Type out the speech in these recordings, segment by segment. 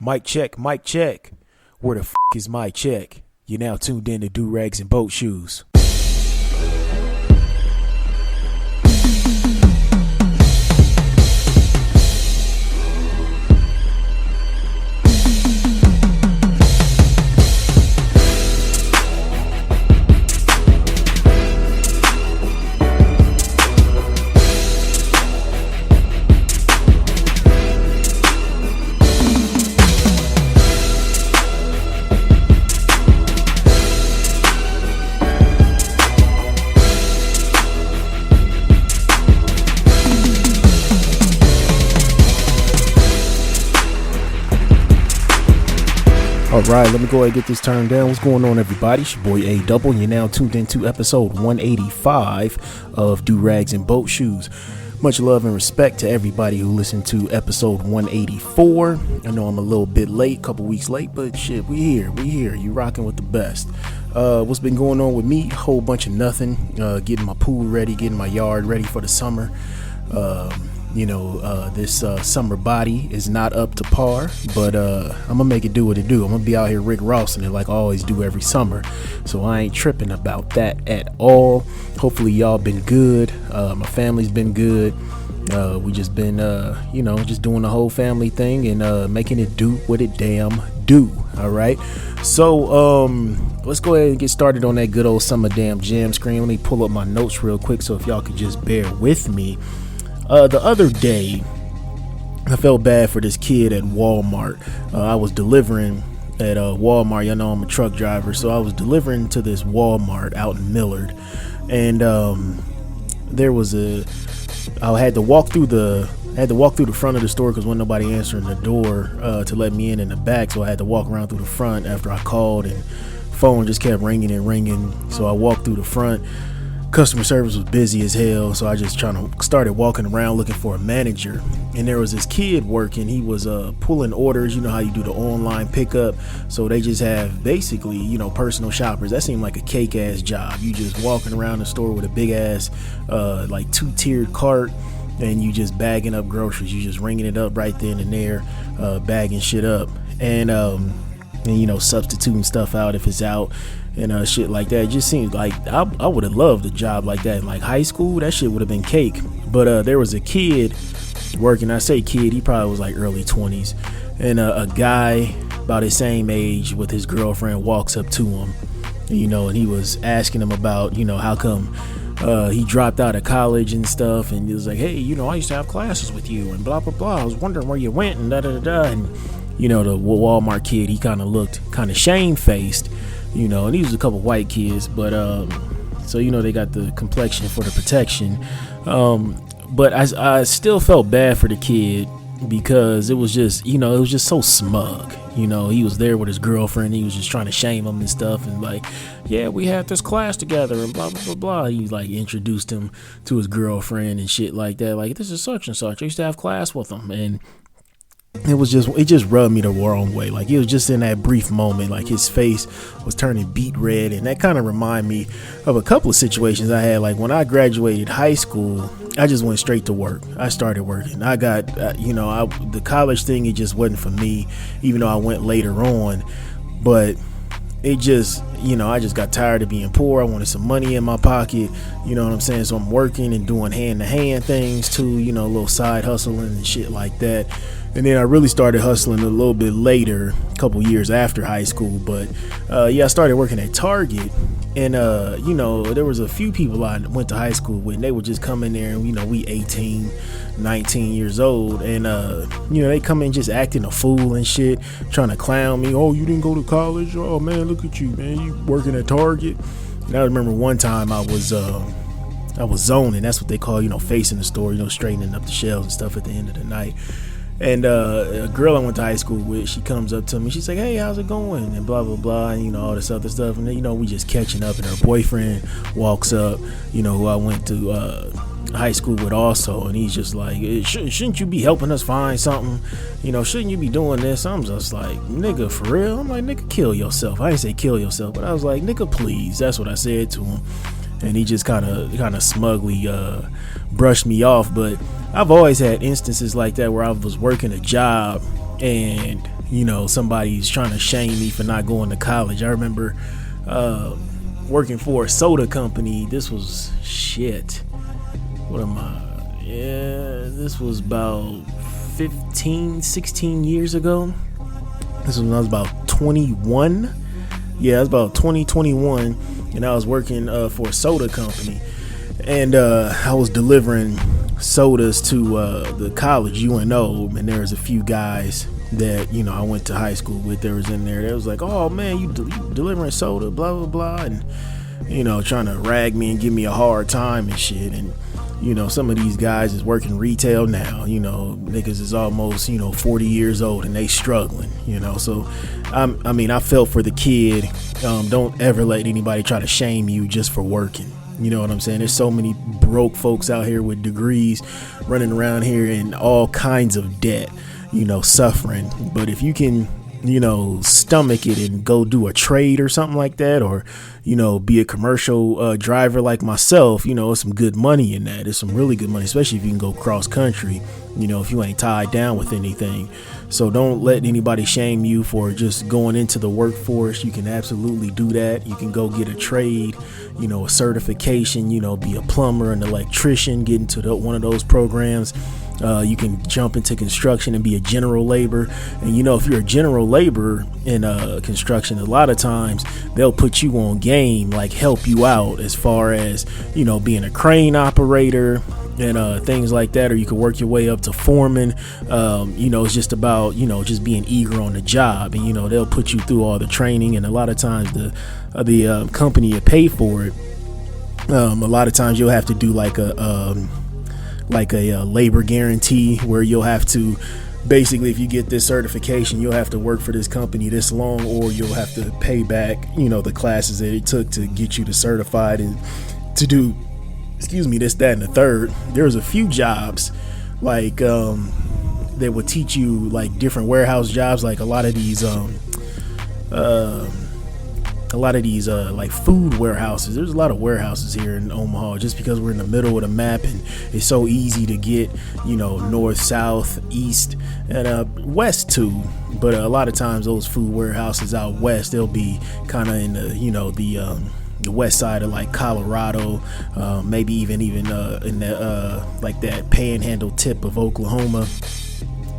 Mic check, mic check. Where the f*** is my check? You're now tuned in to Do Rags and Boat Shoes. All right, let me go ahead and get this turned down. What's going on, everybody? It's your boy A Double. You're now tuned into episode 185 of Do Rags and Boat Shoes. Much love and respect to everybody who listened to episode 184. I know I'm a little bit late, couple weeks late, but shit, we here. You rocking with the best. What's been going on with me? Whole bunch of nothing. Getting my pool ready, getting my yard ready for the summer. This summer body is not up to par, but I'm gonna make it do what it do. I'm gonna be out here Rick Rossing it like I always do every summer, so I ain't tripping about that at all. Hopefully y'all been good. My family's been good. We just been just doing the whole family thing and making it do what it damn do. All right, so let's go ahead and get started on that good old summer damn jam screen. Let me pull up my notes real quick, so if y'all could just bear with me. The other day, I felt bad for this kid at Walmart. I was delivering at Walmart. Y'all know I'm a truck driver, so I was delivering to this Walmart out in Millard, and I had to walk through the front of the store because wasn't nobody answering the door to let me in the back, so I had to walk around through the front after I called, and phone just kept ringing and ringing. So I walked through the front. Customer service was busy as hell, so I just started walking around looking for a manager, and there was this kid working. He was pulling orders. You know how you do the online pickup, so they just have basically personal shoppers. That seemed like a cake ass job. You just walking around the store with a big ass like 2-tiered cart, and you just bagging up groceries. You just ringing it up right then and there, bagging shit up, and substituting stuff out if it's out. And shit like that. It just seems like I would have loved a job like that in like high school. That shit would have been cake. But there was a kid working. I say kid, he probably was like early 20s, and a guy about his same age with his girlfriend walks up to him, and he was asking him about how come he dropped out of college and stuff, and he was like, hey, I used to have classes with you and blah blah blah. I was wondering where you went and da da da. And the Walmart kid, he kind of looked kind of shamefaced. And these was a couple white kids, but so they got the complexion for the protection. But I still felt bad for the kid because it was just so smug. He was there with his girlfriend. He was just trying to shame him and stuff, and like, yeah, we had this class together and blah blah blah blah. He like introduced him to his girlfriend and shit like that. Like, this is such and such. I used to have class with him, and it just rubbed me the wrong way. Like, it was just in that brief moment, like his face was turning beet red, and that kind of reminded me of a couple of situations I had. Like when I graduated high school, I just went straight to work. I started working. I got the college thing, it just wasn't for me, even though I went later on. But it just, I just got tired of being poor. I wanted some money in my pocket, you know what I'm saying? So I'm working and doing hand-to-hand things too, a little side hustling and shit like that. And then I really started hustling a little bit later, a couple years after high school. But I started working at Target, and there was a few people I went to high school with, and they would just come in there, and we 18, 19 years old, and they come in just acting a fool and shit, trying to clown me. Oh, you didn't go to college? Oh man, look at you, man, you working at Target. And I remember one time I was zoning. That's what they call facing the store, straightening up the shelves and stuff at the end of the night. And a girl I went to high school with, she comes up to me. She's like, hey, how's it going? And blah, blah, blah, and, all this other stuff. And then, we just catching up. And her boyfriend walks up, who I went to high school with also. And he's just like, shouldn't you be helping us find something? Shouldn't you be doing this? I'm just like, nigga, for real? I'm like, nigga, kill yourself. I didn't say kill yourself, but I was like, nigga, please. That's what I said to him. And he just kind of smugly brushed me off. But I've always had instances like that where I was working a job and somebody's trying to shame me for not going to college. I remember working for a soda company. This was this was about 16 years ago. This was when I was about 21. Yeah, I was about 21, and I was working for a soda company, and I was delivering sodas to the college, UNO, and there was a few guys that I went to high school with. There was in there. They was like, "Oh man, you delivering soda, blah blah blah," and trying to rag me and give me a hard time and shit. And some of these guys is working retail now. Niggas is almost 40 years old and they struggling. So I felt for the kid. Don't ever let anybody try to shame you just for working. You know what I'm saying? There's so many broke folks out here with degrees running around here in all kinds of debt, suffering. But if you can, stomach it and go do a trade or something like that, or, be a commercial driver like myself, there's some good money in that. There's some really good money, especially if you can go cross country, if you ain't tied down with anything. So don't let anybody shame you for just going into the workforce. You can absolutely do that. You can go get a trade, a certification, be a plumber, an electrician, get into one of those programs. You can jump into construction and be a general labor. And if you're a general laborer in construction, a lot of times they'll put you on game, like help you out as far as being a crane operator and things like that, or you can work your way up to foreman. It's just about just being eager on the job, and they'll put you through all the training, and a lot of times the company you pay for it, a lot of times you'll have to do like a labor guarantee, where you'll have to basically, if you get this certification, you'll have to work for this company this long, or you'll have to pay back the classes that it took to get you to certified and to do this, that, and the third. There's a few jobs like that would teach you like different warehouse jobs, like a lot of these like food warehouses. There's a lot of warehouses here in Omaha, just because we're in the middle of the map and it's so easy to get north, south, east, and west too. But a lot of times those food warehouses out west, they'll be kind of in the west side of like Colorado, maybe even in the like that panhandle tip of Oklahoma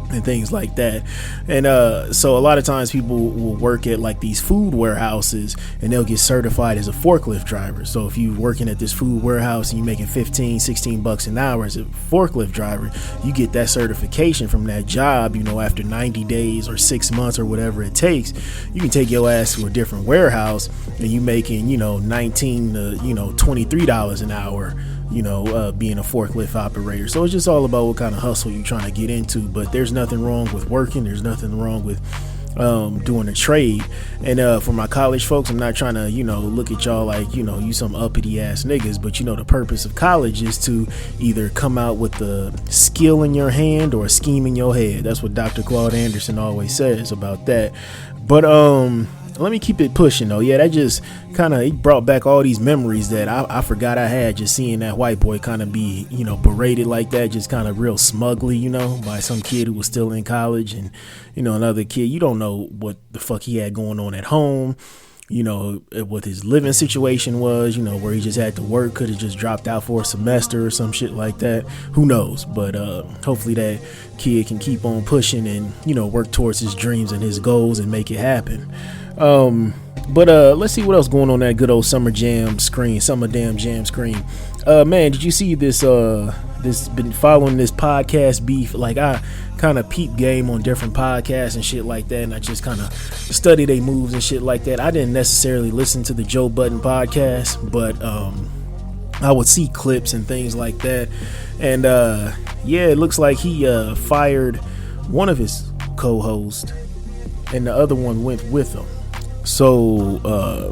and things like that. And so a lot of times people will work at like these food warehouses and they'll get certified as a forklift driver. So if you're working at this food warehouse and you're making $15-16 an hour as a forklift driver, you get that certification from that job. After 90 days or 6 months or whatever it takes, you can take your ass to a different warehouse and you making $19 to $23 an hour, being a forklift operator. So it's just all about what kind of hustle you're trying to get into. But there's nothing wrong with working. There's nothing wrong with doing a trade. And for my college folks, I'm not trying to look at y'all like you some uppity ass niggas, but the purpose of college is to either come out with the skill in your hand or a scheme in your head. That's what Dr. Claude Anderson always says about that. But let me keep it pushing though. Yeah, that just kind of brought back all these memories that I forgot I had, just seeing that white boy kind of be berated like that, just kind of real smugly, by some kid who was still in college. And another kid, you don't know what the fuck he had going on at home, what his living situation was, where he just had to work, could have just dropped out for a semester or some shit like that. Who knows? But hopefully that kid can keep on pushing and work towards his dreams and his goals and make it happen. But let's see what else going on that good old summer damn jam screen. Man, did you see this been following this podcast beef? Like, I kind of peep game on different podcasts and shit like that, and I just kind of study their moves and shit like that. I didn't necessarily listen to the Joe Budden podcast, but I would see clips and things like that. And yeah, it looks like he fired one of his co-hosts and the other one went with him. So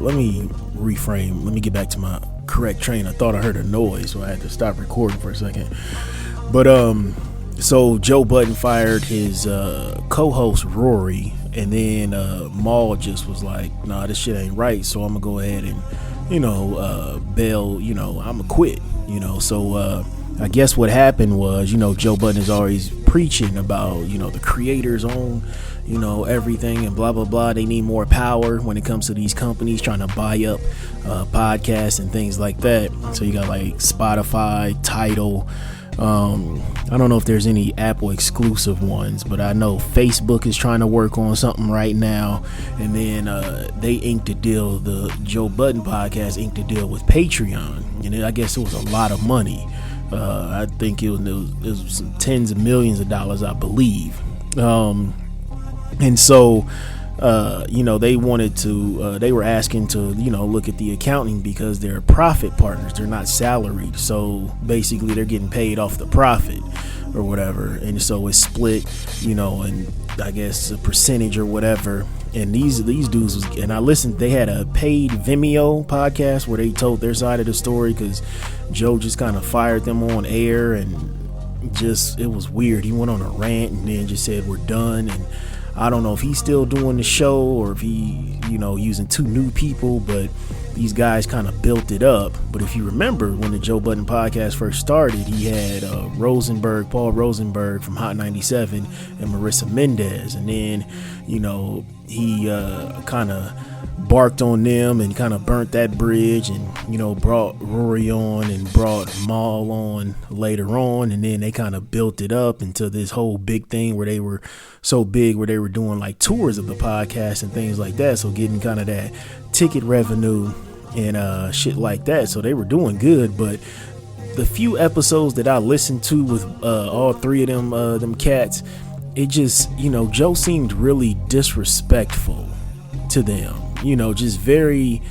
let me reframe. Let me get back to my correct train. I thought I heard a noise, so I had to stop recording for a second. But so Joe Budden fired his co-host Rory, and then Maul just was like, nah, this shit ain't right, so I'm gonna go ahead and bail, I'm gonna quit, so I guess what happened was, Joe Budden is always preaching about, the creators own, everything and blah, blah, blah. They need more power when it comes to these companies trying to buy up podcasts and things like that. So you got like Spotify, Tidal. I don't know if there's any Apple exclusive ones, but I know Facebook is trying to work on something right now. And then they inked a deal, the Joe Budden podcast inked a deal with Patreon. And I guess it was a lot of money. I think it was tens of millions of dollars, I believe. And so, they wanted to, they were asking to, look at the accounting because they're profit partners. They're not salaried. So basically they're getting paid off the profit or whatever. And so it's split, and I guess a percentage or whatever. And these dudes and I listened, they had a paid Vimeo podcast where they told their side of the story because Joe just kind of fired them on air, and it was weird. He went on a rant and then just said, we're done. And I don't know if he's still doing the show or if he, using two new people, but these guys kind of built it up. But if you remember when the Joe Budden podcast first started, he had Paul Rosenberg from Hot 97 and Marissa Mendez. And then, he kind of barked on them and kind of burnt that bridge and, brought Rory on and brought Maul on later on. And then they kind of built it up into this whole big thing where they were so big where they were doing like tours of the podcast and things like that. So getting kind of that ticket revenue and shit like that. So they were doing good. But the few episodes that I listened to with all three of them cats, it just, Joe seemed really disrespectful to them. Just very,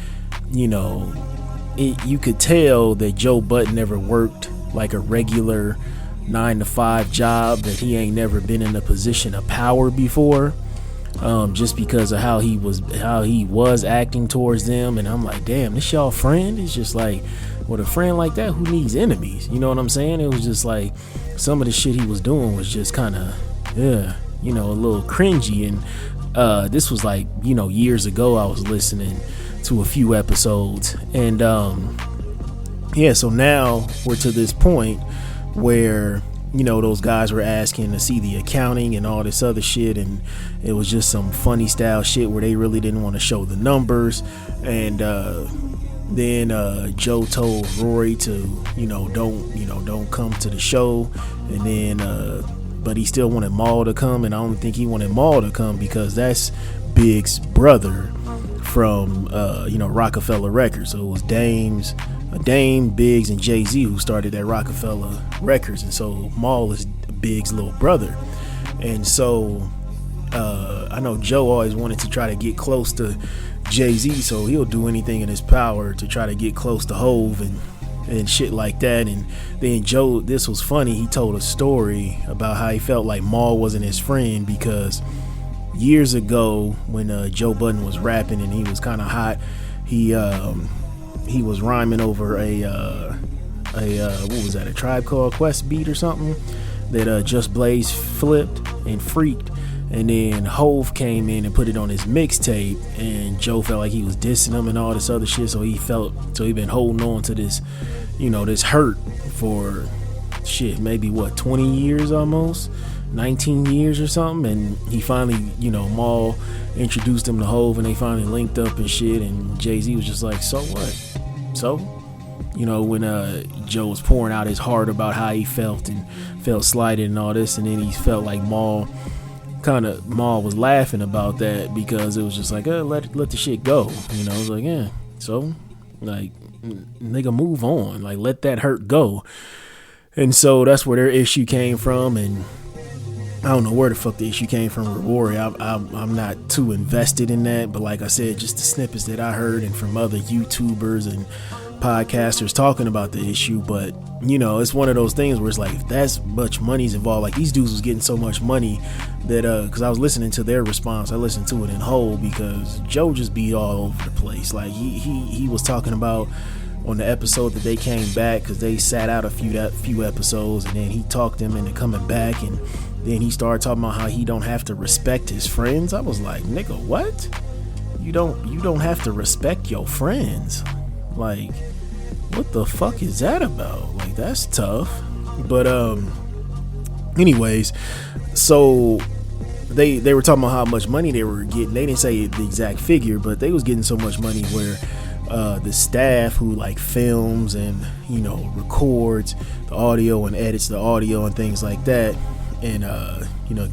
you could tell that Joe Budden never worked like a regular 9-to-5 job, that he ain't never been in a position of power before, just because of how he was acting towards them. And I'm like, damn, this y'all friend? It's just like, with a friend like that, who needs enemies? You know what I'm saying? It was just like some of the shit he was doing was just kind of, a little cringy. And this was like, years ago. I was listening to a few episodes, and so now we're to this point where those guys were asking to see the accounting and all this other shit, and it was just some funny style shit where they really didn't want to show the numbers. And then Joe told Rory to don't come to the show, and then but he still wanted Maul to come, and I don't think he wanted Maul to come because that's Big's brother from Rockefeller Records. So it was Dame, Biggs, and Jay-Z who started that Rockefeller Records, and so Maul is Big's little brother. And so I know Joe always wanted to try to get close to Jay-Z, so he'll do anything in his power to try to get close to Hove and shit like that. And then Joe, this was funny, he told a story about how he felt like Maul wasn't his friend because years ago when Joe Budden was rapping and he was kind of hot, he was rhyming over a what was that, a Tribe Called Quest beat or something that Just Blaze flipped and freaked. And then Hove came in and put it on his mixtape, and Joe felt like he was dissing him and all this other shit. So he been holding on to this, this hurt for shit, maybe 20 years almost, 19 years or something. And he finally, Maul introduced him to Hove, and they finally linked up and shit. And Jay-Z was just like, so what? So, when Joe was pouring out his heart about how he felt and felt slighted and all this, and then he felt like Maul was laughing about that because it was just like, let the shit go. It was like, yeah, so like, nigga, move on, like, let that hurt go. And so that's where their issue came from. And I don't know where the fuck the issue came from with Rory. I'm not too invested in that, but like I said, just the snippets that I heard and from other YouTubers and podcasters talking about the issue. But it's one of those things where it's like, if that's much money's involved, like these dudes was getting so much money that because I was listening to their response, I listened to it in whole because Joe just be all over the place. Like he was talking about on the episode that they came back, because they sat out a few episodes, and then he talked them into coming back, and then he started talking about how he don't have to respect his friends. I was like, nigga, what? You don't have to respect your friends? Like, what the fuck is that about? Like, that's tough. But anyways, so they were talking about how much money they were getting. They didn't say the exact figure, but they was getting so much money where the staff who like films and records the audio and edits the audio and things like that, and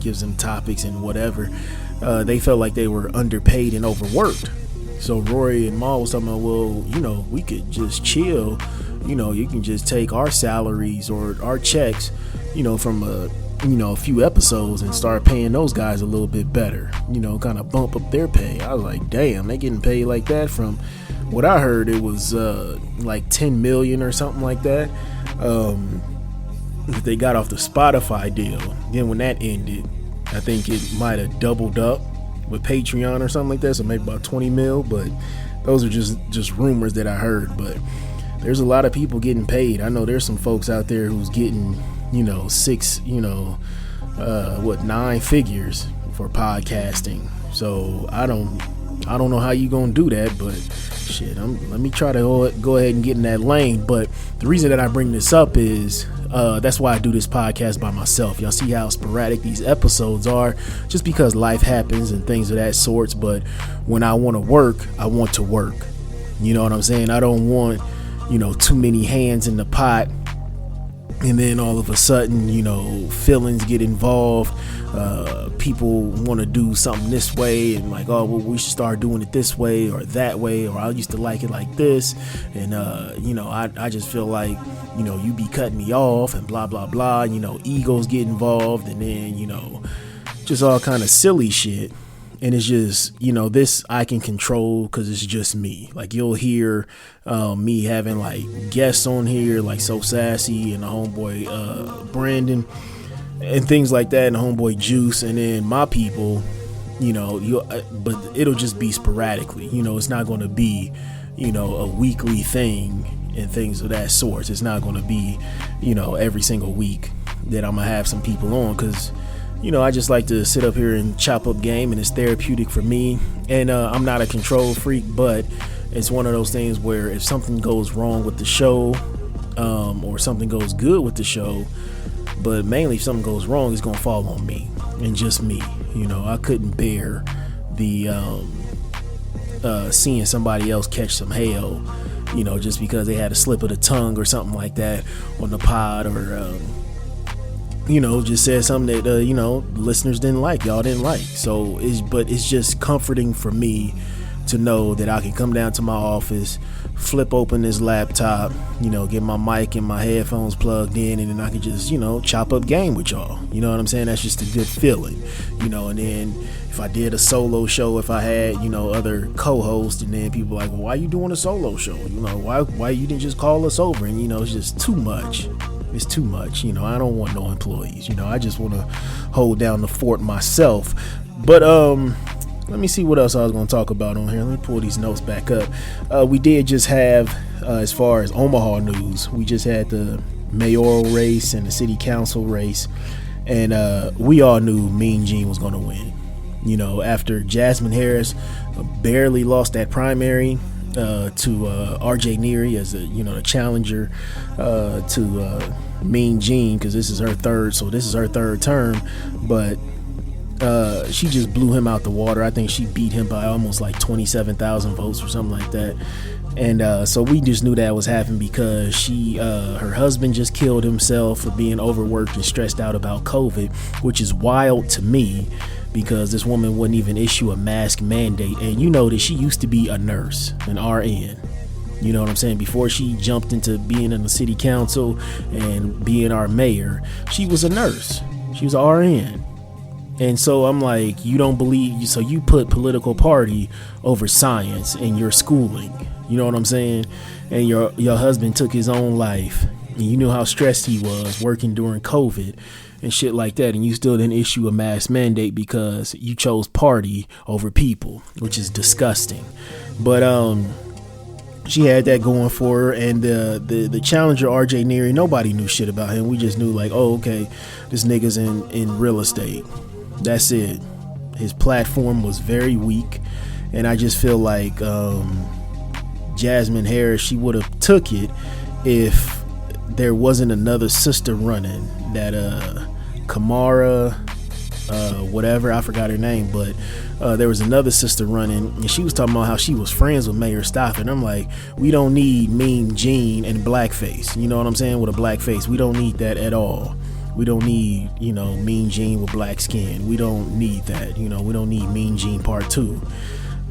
gives them topics and whatever, they felt like they were underpaid and overworked. So Rory and Ma was talking about, well, we could just chill. You can just take our salaries or our checks, from a few episodes and start paying those guys a little bit better, kind of bump up their pay. I was like, damn, they getting paid like that. From what I heard, it was like 10 million or something like that. They got off the Spotify deal. Then when that ended, I think it might have doubled up with Patreon or something like that. So maybe about 20 mil, but those are just rumors that I heard. But there's a lot of people getting paid. I know there's some folks out there who's getting, 6, 9 figures for podcasting. So I don't know how you gonna do that, but shit, let me try to go ahead and get in that lane. But the reason that I bring this up is that's why I do this podcast by myself. Y'all see how sporadic these episodes are, just because life happens and things of that sorts. But when I want to work, I want to work. You know what I'm saying? I don't want too many hands in the pot, and then all of a sudden feelings get involved. People want to do something this way, and like, oh well, we should start doing it this way or that way, or I used to like it like this, and I just feel like you be cutting me off and blah blah blah. Egos get involved, and then just all kind of silly shit. And it's just, this I can control because it's just me. Like, you'll hear me having like guests on here, like So Sassy and the homeboy Brandon and things like that, and the homeboy Juice, and then my people, but it'll just be sporadically. It's not going to be, a weekly thing and things of that sort. It's not going to be, every single week that I'm going to have some people on, because I just like to sit up here and chop up game, and it's therapeutic for me. And I'm not a control freak, but it's one of those things where if something goes wrong with the show, or something goes good with the show, but mainly if something goes wrong, it's gonna fall on me and just me. I couldn't bear the seeing somebody else catch some hell, just because they had a slip of the tongue or something like that on the pod, or just said something that listeners didn't like, y'all didn't like. So it's just comforting for me to know that I can come down to my office, flip open this laptop, get my mic and my headphones plugged in, and then I can just chop up game with y'all. You know what I'm saying? That's just a good feeling. And then if I did a solo show, if I had other co-hosts, and then people like, well, why you doing a solo show? Why you didn't just call us over? And it's just too much. It's too much. I don't want no employees. I just want to hold down the fort myself. But let me see what else I was going to talk about on here. Let me pull these notes back up. We did just have, as far as Omaha news, we just had the mayoral race and the city council race, and we all knew Mean Gene was going to win. After Jasmine Harris barely lost that primary to RJ Neary as the challenger to Mean Gene, because this is her third term, but she just blew him out the water. I think she beat him by almost like 27,000 votes or something like that. And so we just knew that was happening because her husband just killed himself for being overworked and stressed out about COVID, which is wild to me, because this woman wouldn't even issue a mask mandate. And that she used to be a nurse, an RN. You know what I'm saying? Before she jumped into being in the city council and being our mayor, she was a nurse. She was an RN. And so I'm like, you don't believe, so you put political party over science in your schooling. You know what I'm saying? And your husband took his own life, and you knew how stressed he was working during COVID and shit like that, and you still didn't issue a mask mandate because you chose party over people, which is disgusting. But she had that going for her, and the challenger RJ Neary, nobody knew shit about him. We just knew like, oh, okay, this nigga's in real estate. That's it. His platform was very weak, and I just feel like Jasmine Harris, she would have took it if there wasn't another sister running, that Kamara, whatever, I forgot her name, but there was another sister running, and she was talking about how she was friends with Mayor Stoffin. I'm like, we don't need Mean Gene and blackface, you know what I'm saying, with a black face. We don't need that at all. We don't need, Mean Gene with black skin. We don't need that. We don't need Mean Gene Part 2.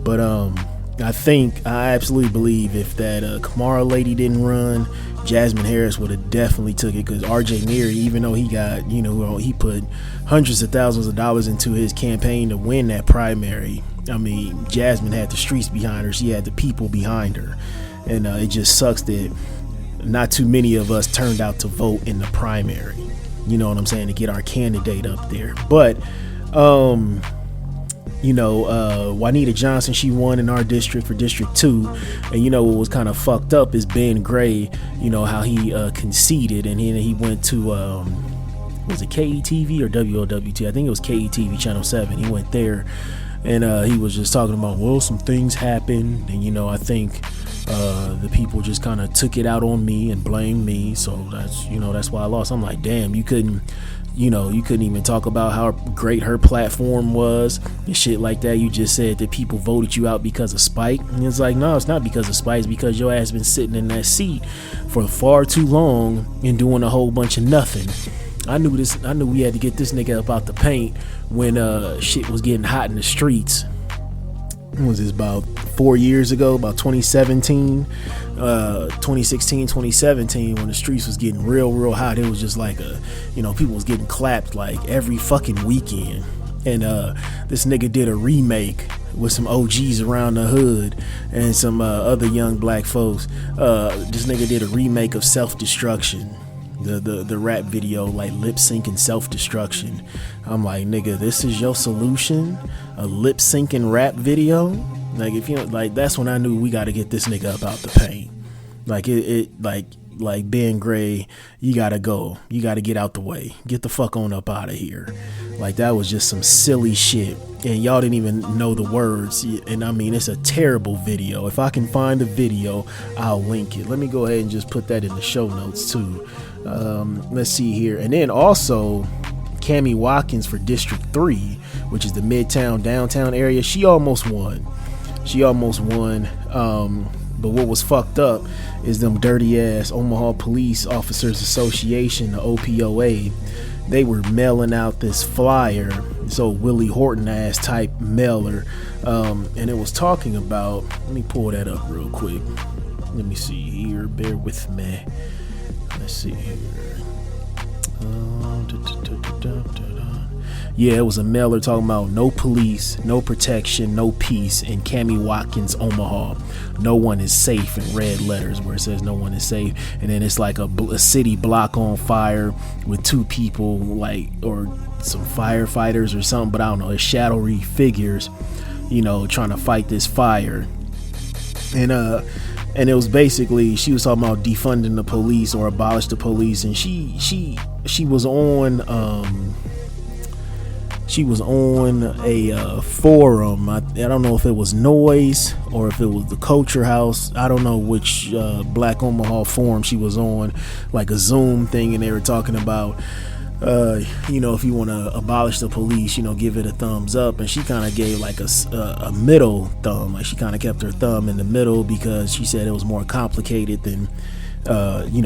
But I absolutely believe if that Kamara lady didn't run, Jasmine Harris would have definitely took it, because RJ Neary, even though he got, he put hundreds of thousands of dollars into his campaign to win that primary. I mean, Jasmine had the streets behind her. She had the people behind her. And it just sucks that not too many of us turned out to vote in the primary. You know what I'm saying? To get our candidate up there. But, Juanita Johnson, she won in our district for District 2. And what was kind of fucked up is Ben Gray, how he conceded, and he went to, was it KETV or WOWT? I think it was KETV Channel 7. He went there, and he was just talking about, well, some things happened, and I think the people just kind of took it out on me and blamed me. So that's why I lost. I'm like, damn, you couldn't even talk about how great her platform was and shit like that. You just said that people voted you out because of spite. And it's like, no, it's not because of spite. It's because your ass been sitting in that seat for far too long and doing a whole bunch of nothing. I knew we had to get this nigga up out the paint when shit was getting hot in the streets. What was this, about 4 years ago, about 2016, 2017, when the streets was getting real hot. It was just like people was getting clapped like every fucking weekend. And this nigga did a remake with some OGs around the hood and some other young black folks. This nigga did a remake of Self-Destruction, the rap video, like lip syncing Self-Destruction. I'm like, nigga, this is your solution? A lip syncing rap video? Like, if that's when I knew we got to get this nigga up out the paint. Like like Ben Gray, you gotta go. You gotta get out the way. Get the fuck on up out of here. Like, that was just some silly shit. And y'all didn't even know the words. And I mean, it's a terrible video. If I can find the video, I'll link it. Let me go ahead and just put that in the show notes too. Let's see here. And then also, Cammie Watkins for District 3, which is the Midtown downtown area. She almost won. But what was fucked up is them dirty ass Omaha Police Officers Association, the OPOA. They were mailing out this flyer, so Willie Horton ass type mailer, and it was talking about, let me pull that up real quick. Let me see here, bear with me. Let's see here. Yeah, it was a mailer talking about no police, no protection, no peace in Cammie Watkins, Omaha. No one is safe, in red letters where it says no one is safe. And then it's like a city block on fire with two people, like, or some firefighters or something, but I don't know, it's shadowy figures, trying to fight this fire. And it was basically, she was talking about defunding the police or abolish the police, and she was on a forum. I don't know if it was Noise or if it was the Culture House. I don't know which Black Omaha forum she was on, like a Zoom thing, and they were talking about if you want to abolish the police, give it a thumbs up. And she kind of gave like a middle thumb. Like, she kind of kept her thumb in the middle because she said it was more complicated than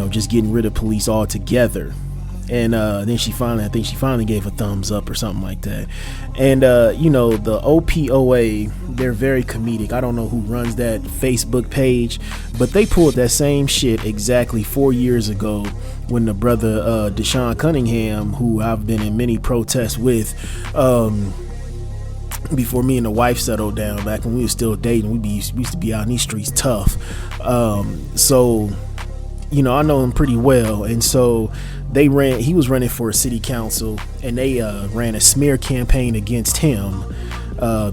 just getting rid of police altogether. And then I think she finally gave a thumbs up or something like that. And the OPOA, they're very comedic. I don't know who runs that Facebook page, but they pulled that same shit exactly 4 years ago when the brother Deshaun Cunningham, who I've been in many protests with, before me and the wife settled down, back when we were still dating, we used to be out in these streets tough. So I know him pretty well. And so he was running for a city council, and they ran a smear campaign against him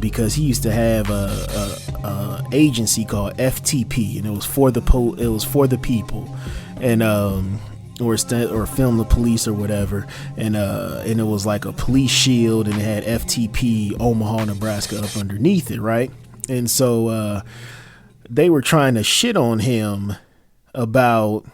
because he used to have a agency called FTP, and it was for the people, and or film the police or whatever, and it was like a police shield, and it had FTP Omaha, Nebraska up underneath it, right? And so they were trying to shit on him about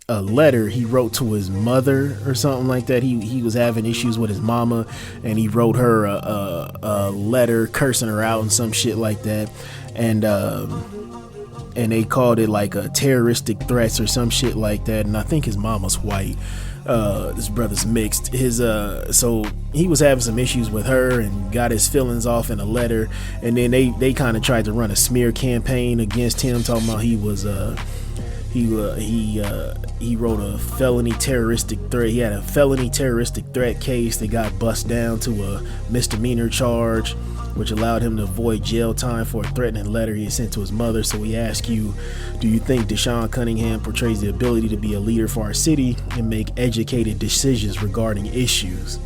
a letter he wrote to his mother or something like that. He was having issues with his mama, and he wrote her a letter cursing her out and some shit like that, and they called it like a terroristic threats or some shit like that. And I think his mama's white. This brother's mixed. So he was having some issues with her and got his feelings off in a letter, and then they kind of tried to run a smear campaign against him, talking about he wrote a felony terroristic threat. He had a felony terroristic threat case that got bust down to a misdemeanor charge, which allowed him to avoid jail time for a threatening letter he had sent to his mother. So we ask you, do you think Deshaun Cunningham portrays the ability to be a leader for our city and make educated decisions regarding issues?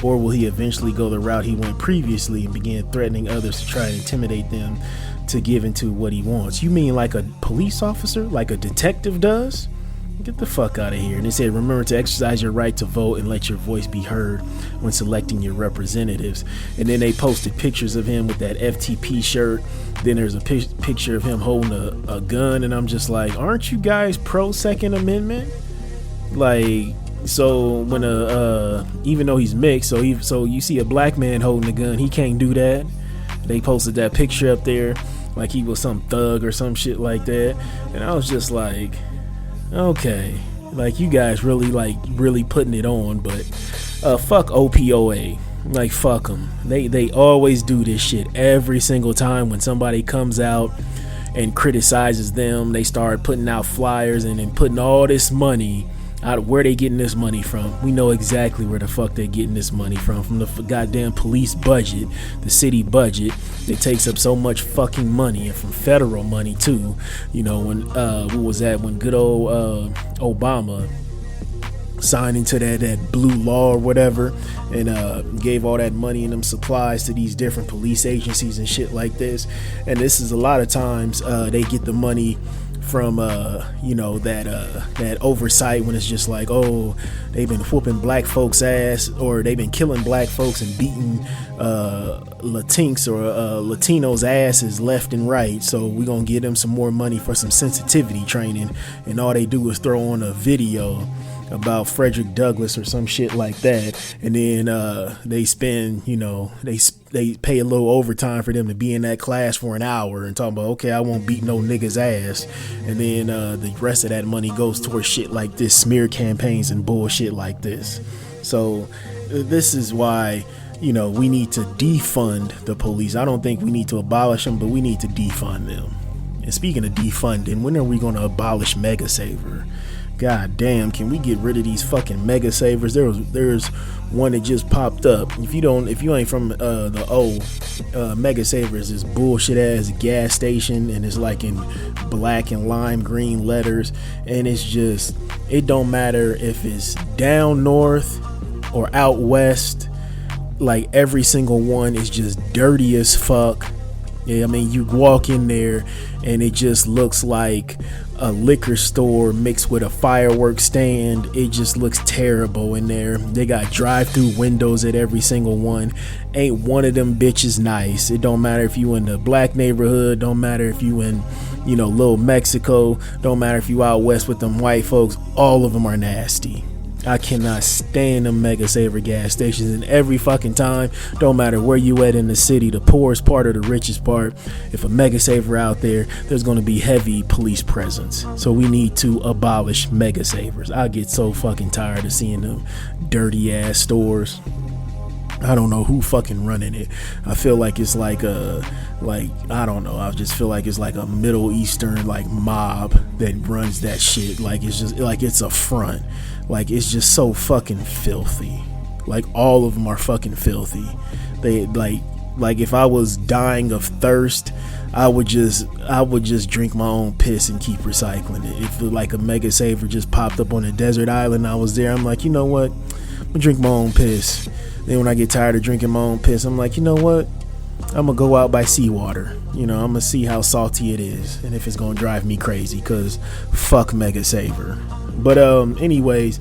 Or will he eventually go the route he went previously and begin threatening others to try and intimidate them to give into what he wants? You mean like a police officer, like a detective does? Get the fuck out of here. And they said, remember to exercise your right to vote and let your voice be heard when selecting your representatives. And then they posted pictures of him with that FTP shirt. Then there's a picture of him holding a gun, and I'm just like, aren't you guys pro Second Amendment? Like, so when even though he's mixed, so you see a black man holding a gun, he can't do that. They posted that picture up there like he was some thug or some shit like that, and I was just like, okay, like you guys really putting it on. But fuck OPOA, like fuck them. They always do this shit every single time when somebody comes out and criticizes them. They start putting out flyers and then putting all this money out. Where they getting this money from? We know exactly where the fuck they getting this money from the goddamn police budget, the city budget that takes up so much fucking money, and from federal money too. You know, when what was that, when good old Obama signed into that blue law or whatever, and gave all that money and them supplies to these different police agencies and shit like this. And this is a lot of times they get the money from that oversight, when it's just like, oh, they've been whooping black folks ass, or they've been killing black folks and beating Latinx or Latinos asses left and right, so we're gonna give them some more money for some sensitivity training. And all they do is throw on a video about Frederick Douglass or some shit like that, and then they spend, they pay a little overtime for them to be in that class for an hour and talk about, okay, I won't beat no nigga's ass, and then the rest of that money goes towards shit like this, smear campaigns and bullshit like this. So this is why, we need to defund the police. I don't think we need to abolish them, but we need to defund them. And speaking of defunding, when are we going to abolish Mega Saver? God damn, can we get rid of these fucking Mega Savers? There's one that just popped up. If you ain't from the old Mega Savers, this bullshit ass gas station, and it's like in black and lime green letters, and it's just, it don't matter if it's down north or out west, like every single one is just dirty as fuck. Yeah, I mean, you walk in there and it just looks like a liquor store mixed with a fireworks stand. It just looks terrible in there. They got drive-through windows at every single one. Ain't one of them bitches nice. It don't matter if you in the black neighborhood, don't matter if you in, Little Mexico, don't matter if you out west with them white folks. All of them are nasty. I cannot stand them Mega Saver gas stations, and every fucking time, don't matter where you at in the city, the poorest part or the richest part, if a Mega Saver out there, there's going to be heavy police presence. So we need to abolish Mega Savers. I get so fucking tired of seeing them dirty ass stores. I don't know who fucking running it. I feel like it's I don't know. I just feel like it's like a Middle Eastern mob that runs that shit. Like it's just like it's a front. Like it's just so fucking filthy. Like all of them are fucking filthy. They like if I was dying of thirst, I would just drink my own piss and keep recycling it. If like a Mega Saver just popped up on a desert island, I was there, I'm like, you know what? I'm gonna drink my own piss. Then when I get tired of drinking my own piss, I'm like, you know what? I'm gonna go out by seawater. I'm gonna see how salty it is and if it's gonna drive me crazy, cause fuck Mega Saver. But anyways,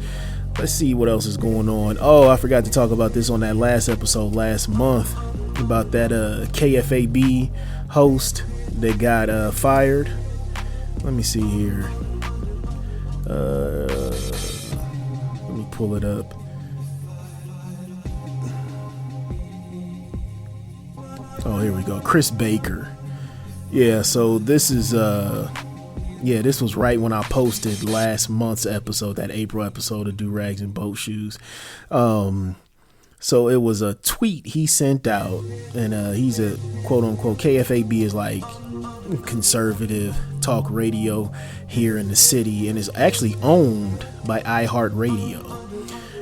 let's see what else is going on. Oh, I forgot to talk about this on that last episode last month about that KFAB host that got fired. Let me see here. pull it up. Oh, here we go. Chris Baker. Yeah, so this is this was right when I posted last month's episode, that April episode of Do Rags and Boat Shoes. So it was a tweet he sent out, and he's a quote unquote, KFAB is like conservative talk radio here in the city, and is actually owned by iHeartRadio.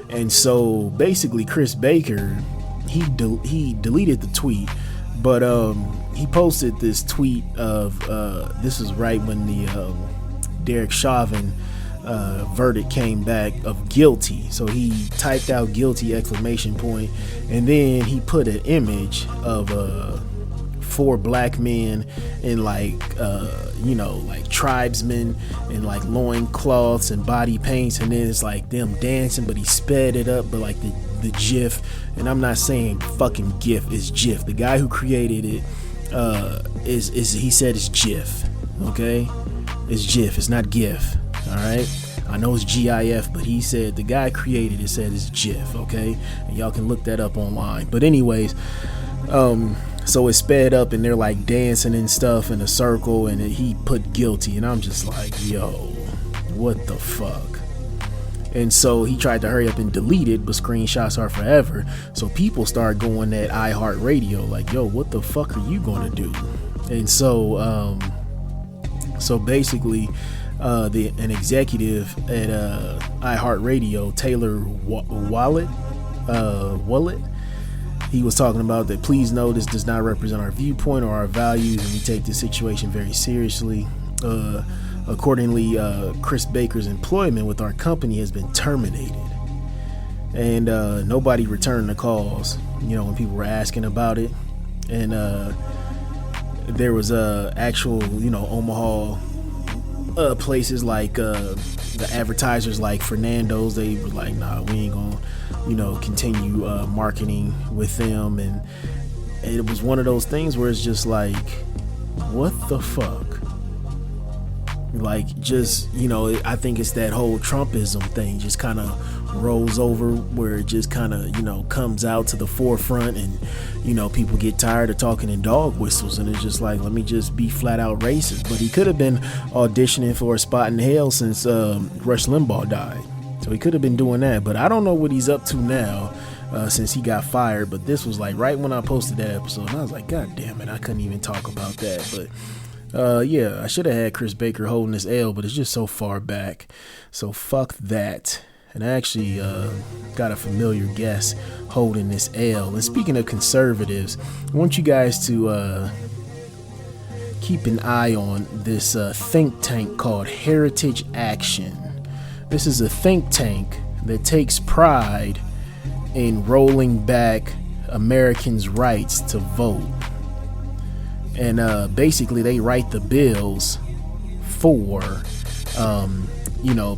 And so basically Chris Baker, he deleted the tweet, but he posted this tweet of this is right when the Derek Chauvin verdict came back of guilty. So he typed out guilty ! And then he put an image of 4 black men in like tribesmen in like loincloths and body paints, and then it's like them dancing, but he sped it up, but like the GIF, and I'm not saying fucking GIF, is GIF. The guy who created it is he said it's GIF, okay? It's GIF, it's not GIF, all right? I know it's GIF, but he said the guy created it said it's GIF, okay? And y'all can look that up online. But anyways, so it sped up and they're like dancing and stuff in a circle, and he put guilty, and I'm just like, yo, what the fuck? And so he tried to hurry up and delete it, but screenshots are forever. So people start going at iHeartRadio like, yo, what the fuck are you going to do? And so basically an executive at iHeartRadio, Taylor Wallet, he was talking about that, please know this does not represent our viewpoint or our values, and we take this situation very seriously. Accordingly, Chris Baker's employment with our company has been terminated, and nobody returned the calls, when people were asking about it. And there was actual, Omaha places like the advertisers like Fernando's, they were like, nah, we ain't gonna continue marketing with them. And it was one of those things where it's just like, what the fuck? Like, just, I think it's that whole Trumpism thing just kind of rolls over, where it just kind of, comes out to the forefront, and, people get tired of talking in dog whistles, and it's just like, let me just be flat out racist. But he could have been auditioning for a spot in hell since Rush Limbaugh died. So he could have been doing that, but I don't know what he's up to now since he got fired. But this was like right when I posted that episode, and I was like, God damn it, I couldn't even talk about that. But I should have had Chris Baker holding this L, but it's just so far back. So fuck that. And I actually got a familiar guest holding this L. And speaking of conservatives, I want you guys to keep an eye on this think tank called Heritage Action. This is a think tank that takes pride in rolling back Americans' rights to vote. And basically they write the bills for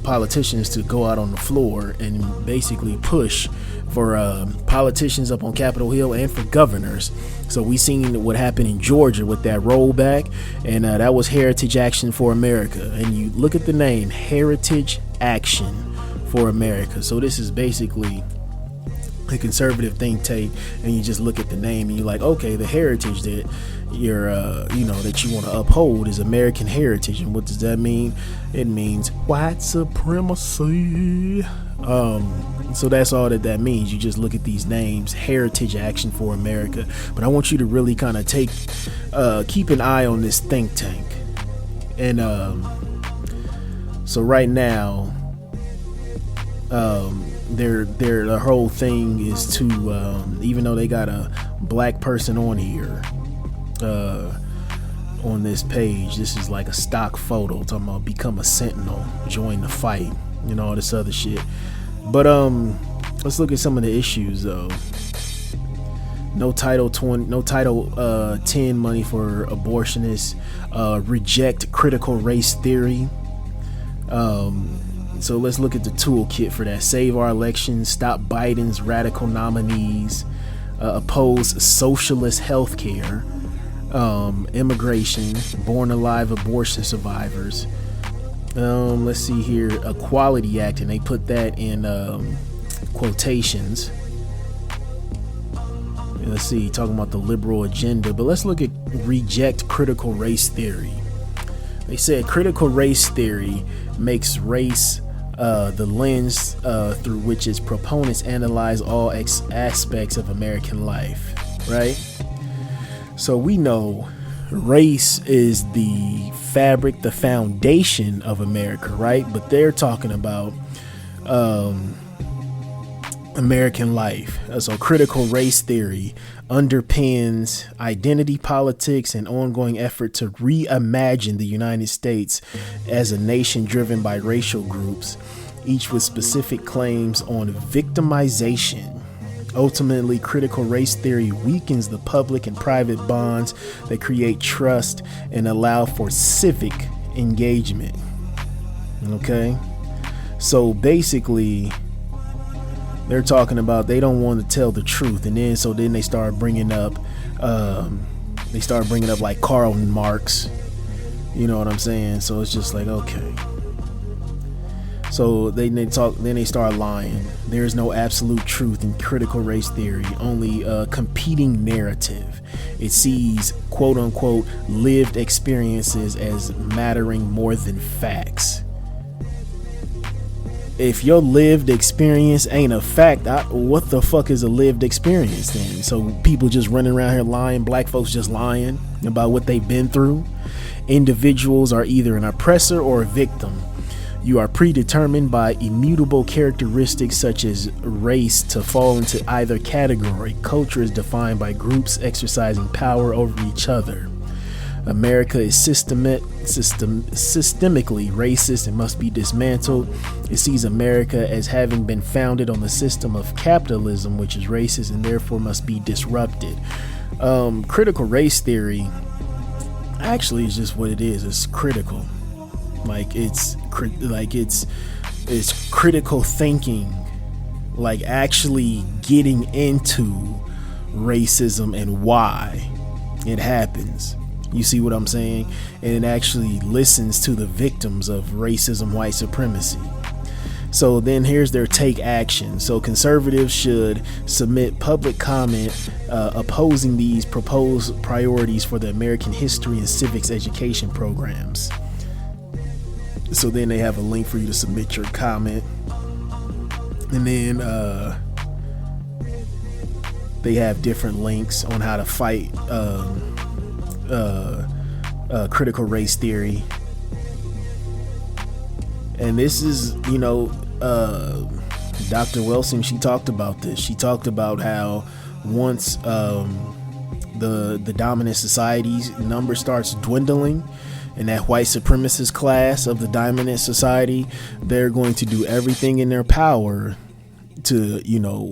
politicians to go out on the floor and basically push for politicians up on Capitol Hill and for governors. So we seen what happened in Georgia with that rollback, and that was Heritage Action for America. And you look at the name, Heritage Action for America. So this is basically a conservative think tank, and you just look at the name and you're like, okay, the heritage that you're that you want to uphold is American heritage. And what does that mean? It means white supremacy. So that's all that means. You just look at these names, Heritage Action for America. But I want you to really kind of keep an eye on this think tank. And so right now, their whole thing is to even though they got a black person on here on this page, this is like a stock photo talking about become a sentinel, join the fight, all this other shit. But let's look at some of the issues though. No Title 10 money for abortionists. Reject critical race theory. So let's look at the toolkit for that. Save our elections, stop Biden's radical nominees, oppose socialist health care, immigration, born alive abortion survivors. Let's see here, Equality Act, and they put that in quotations. Let's see, talking about the liberal agenda, but let's look at reject critical race theory. They said critical race theory makes race the lens through which its proponents analyze all aspects of American life, right? So we know race is the fabric, the foundation of America, right? But they're talking about American life. So critical race theory underpins identity politics and ongoing effort to reimagine the United States as a nation driven by racial groups, each with specific claims on victimization. Ultimately, critical race theory weakens the public and private bonds that create trust and allow for civic engagement. Okay? So basically, they're talking about they don't want to tell the truth, and then they start bringing up like Karl Marx, you know what I'm saying? So it's just like, okay. So then they start lying. There's no absolute truth in critical race theory, only a competing narrative. It sees quote unquote lived experiences as mattering more than facts. If your lived experience ain't a fact, what the fuck is a lived experience then? So people just running around here lying, black folks just lying about what they've been through. Individuals are either an oppressor or a victim. You are predetermined by immutable characteristics such as race to fall into either category. Culture is defined by groups exercising power over each other. America is systemically racist and must be dismantled. It sees America as having been founded on the system of capitalism, which is racist and therefore must be disrupted. Critical race theory actually is just what it is. It's critical. It's critical thinking, like actually getting into racism and why it happens. You see what I'm saying? And it actually listens to the victims of racism, white supremacy. So then here's their take action. So conservatives should submit public comment opposing these proposed priorities for the American history and civics education programs. So then they have a link for you to submit your comment. And then they have different links on how to fight critical race theory. And this is, Dr. Wilson, she talked about this. She talked about how once the dominant society's number starts dwindling, and that white supremacist class of the dominant society, they're going to do everything in their power to,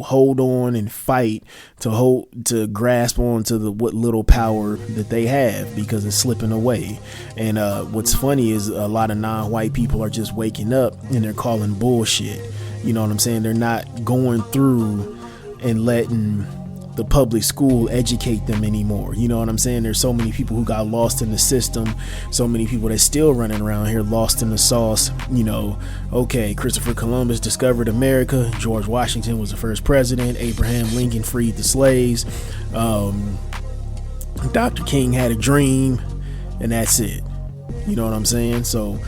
hold on and fight to grasp on to what little power that they have, because it's slipping away. And what's funny is a lot of non-white people are just waking up and they're calling bullshit. You know what I'm saying? They're not going through and letting the public school educate them anymore. You know what I'm saying? There's so many people who got lost in the system, so many people that's still running around here lost in the sauce. Okay, Christopher Columbus discovered America, George Washington was the first president, Abraham Lincoln freed the slaves, Dr. King had a dream, and that's it. You know what I'm saying? So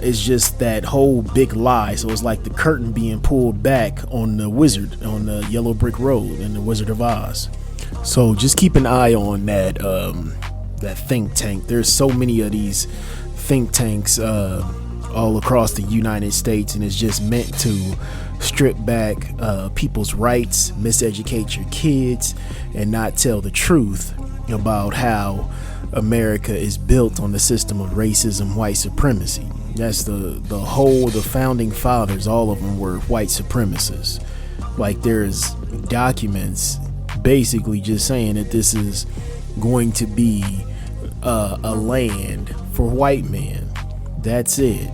it's just that whole big lie. So it's like the curtain being pulled back on the wizard on the yellow brick road in the Wizard of Oz. So just keep an eye on that think tank. There's so many of these think tanks all across the United States, and it's just meant to strip back people's rights, miseducate your kids, and not tell the truth about how America is built on the system of racism, white supremacy. That's the founding fathers, all of them were white supremacists. Like, there's documents basically just saying that this is going to be a land for white men. That's it.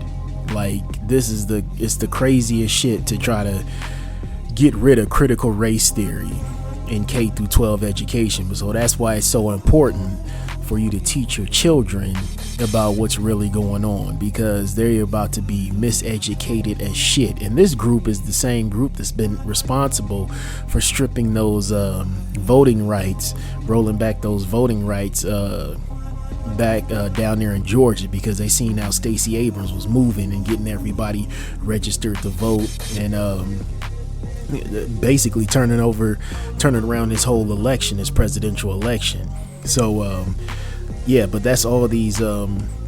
Like, it's the craziest shit to try to get rid of critical race theory in K through 12 education. So that's why it's so important for you to teach your children about what's really going on, because they're about to be miseducated as shit. And this group is the same group that's been responsible for stripping those voting rights, rolling back those voting rights back down there in Georgia, because they seen how Stacey Abrams was moving and getting everybody registered to vote, and basically turning around this whole election, this presidential election. So yeah, but that's all these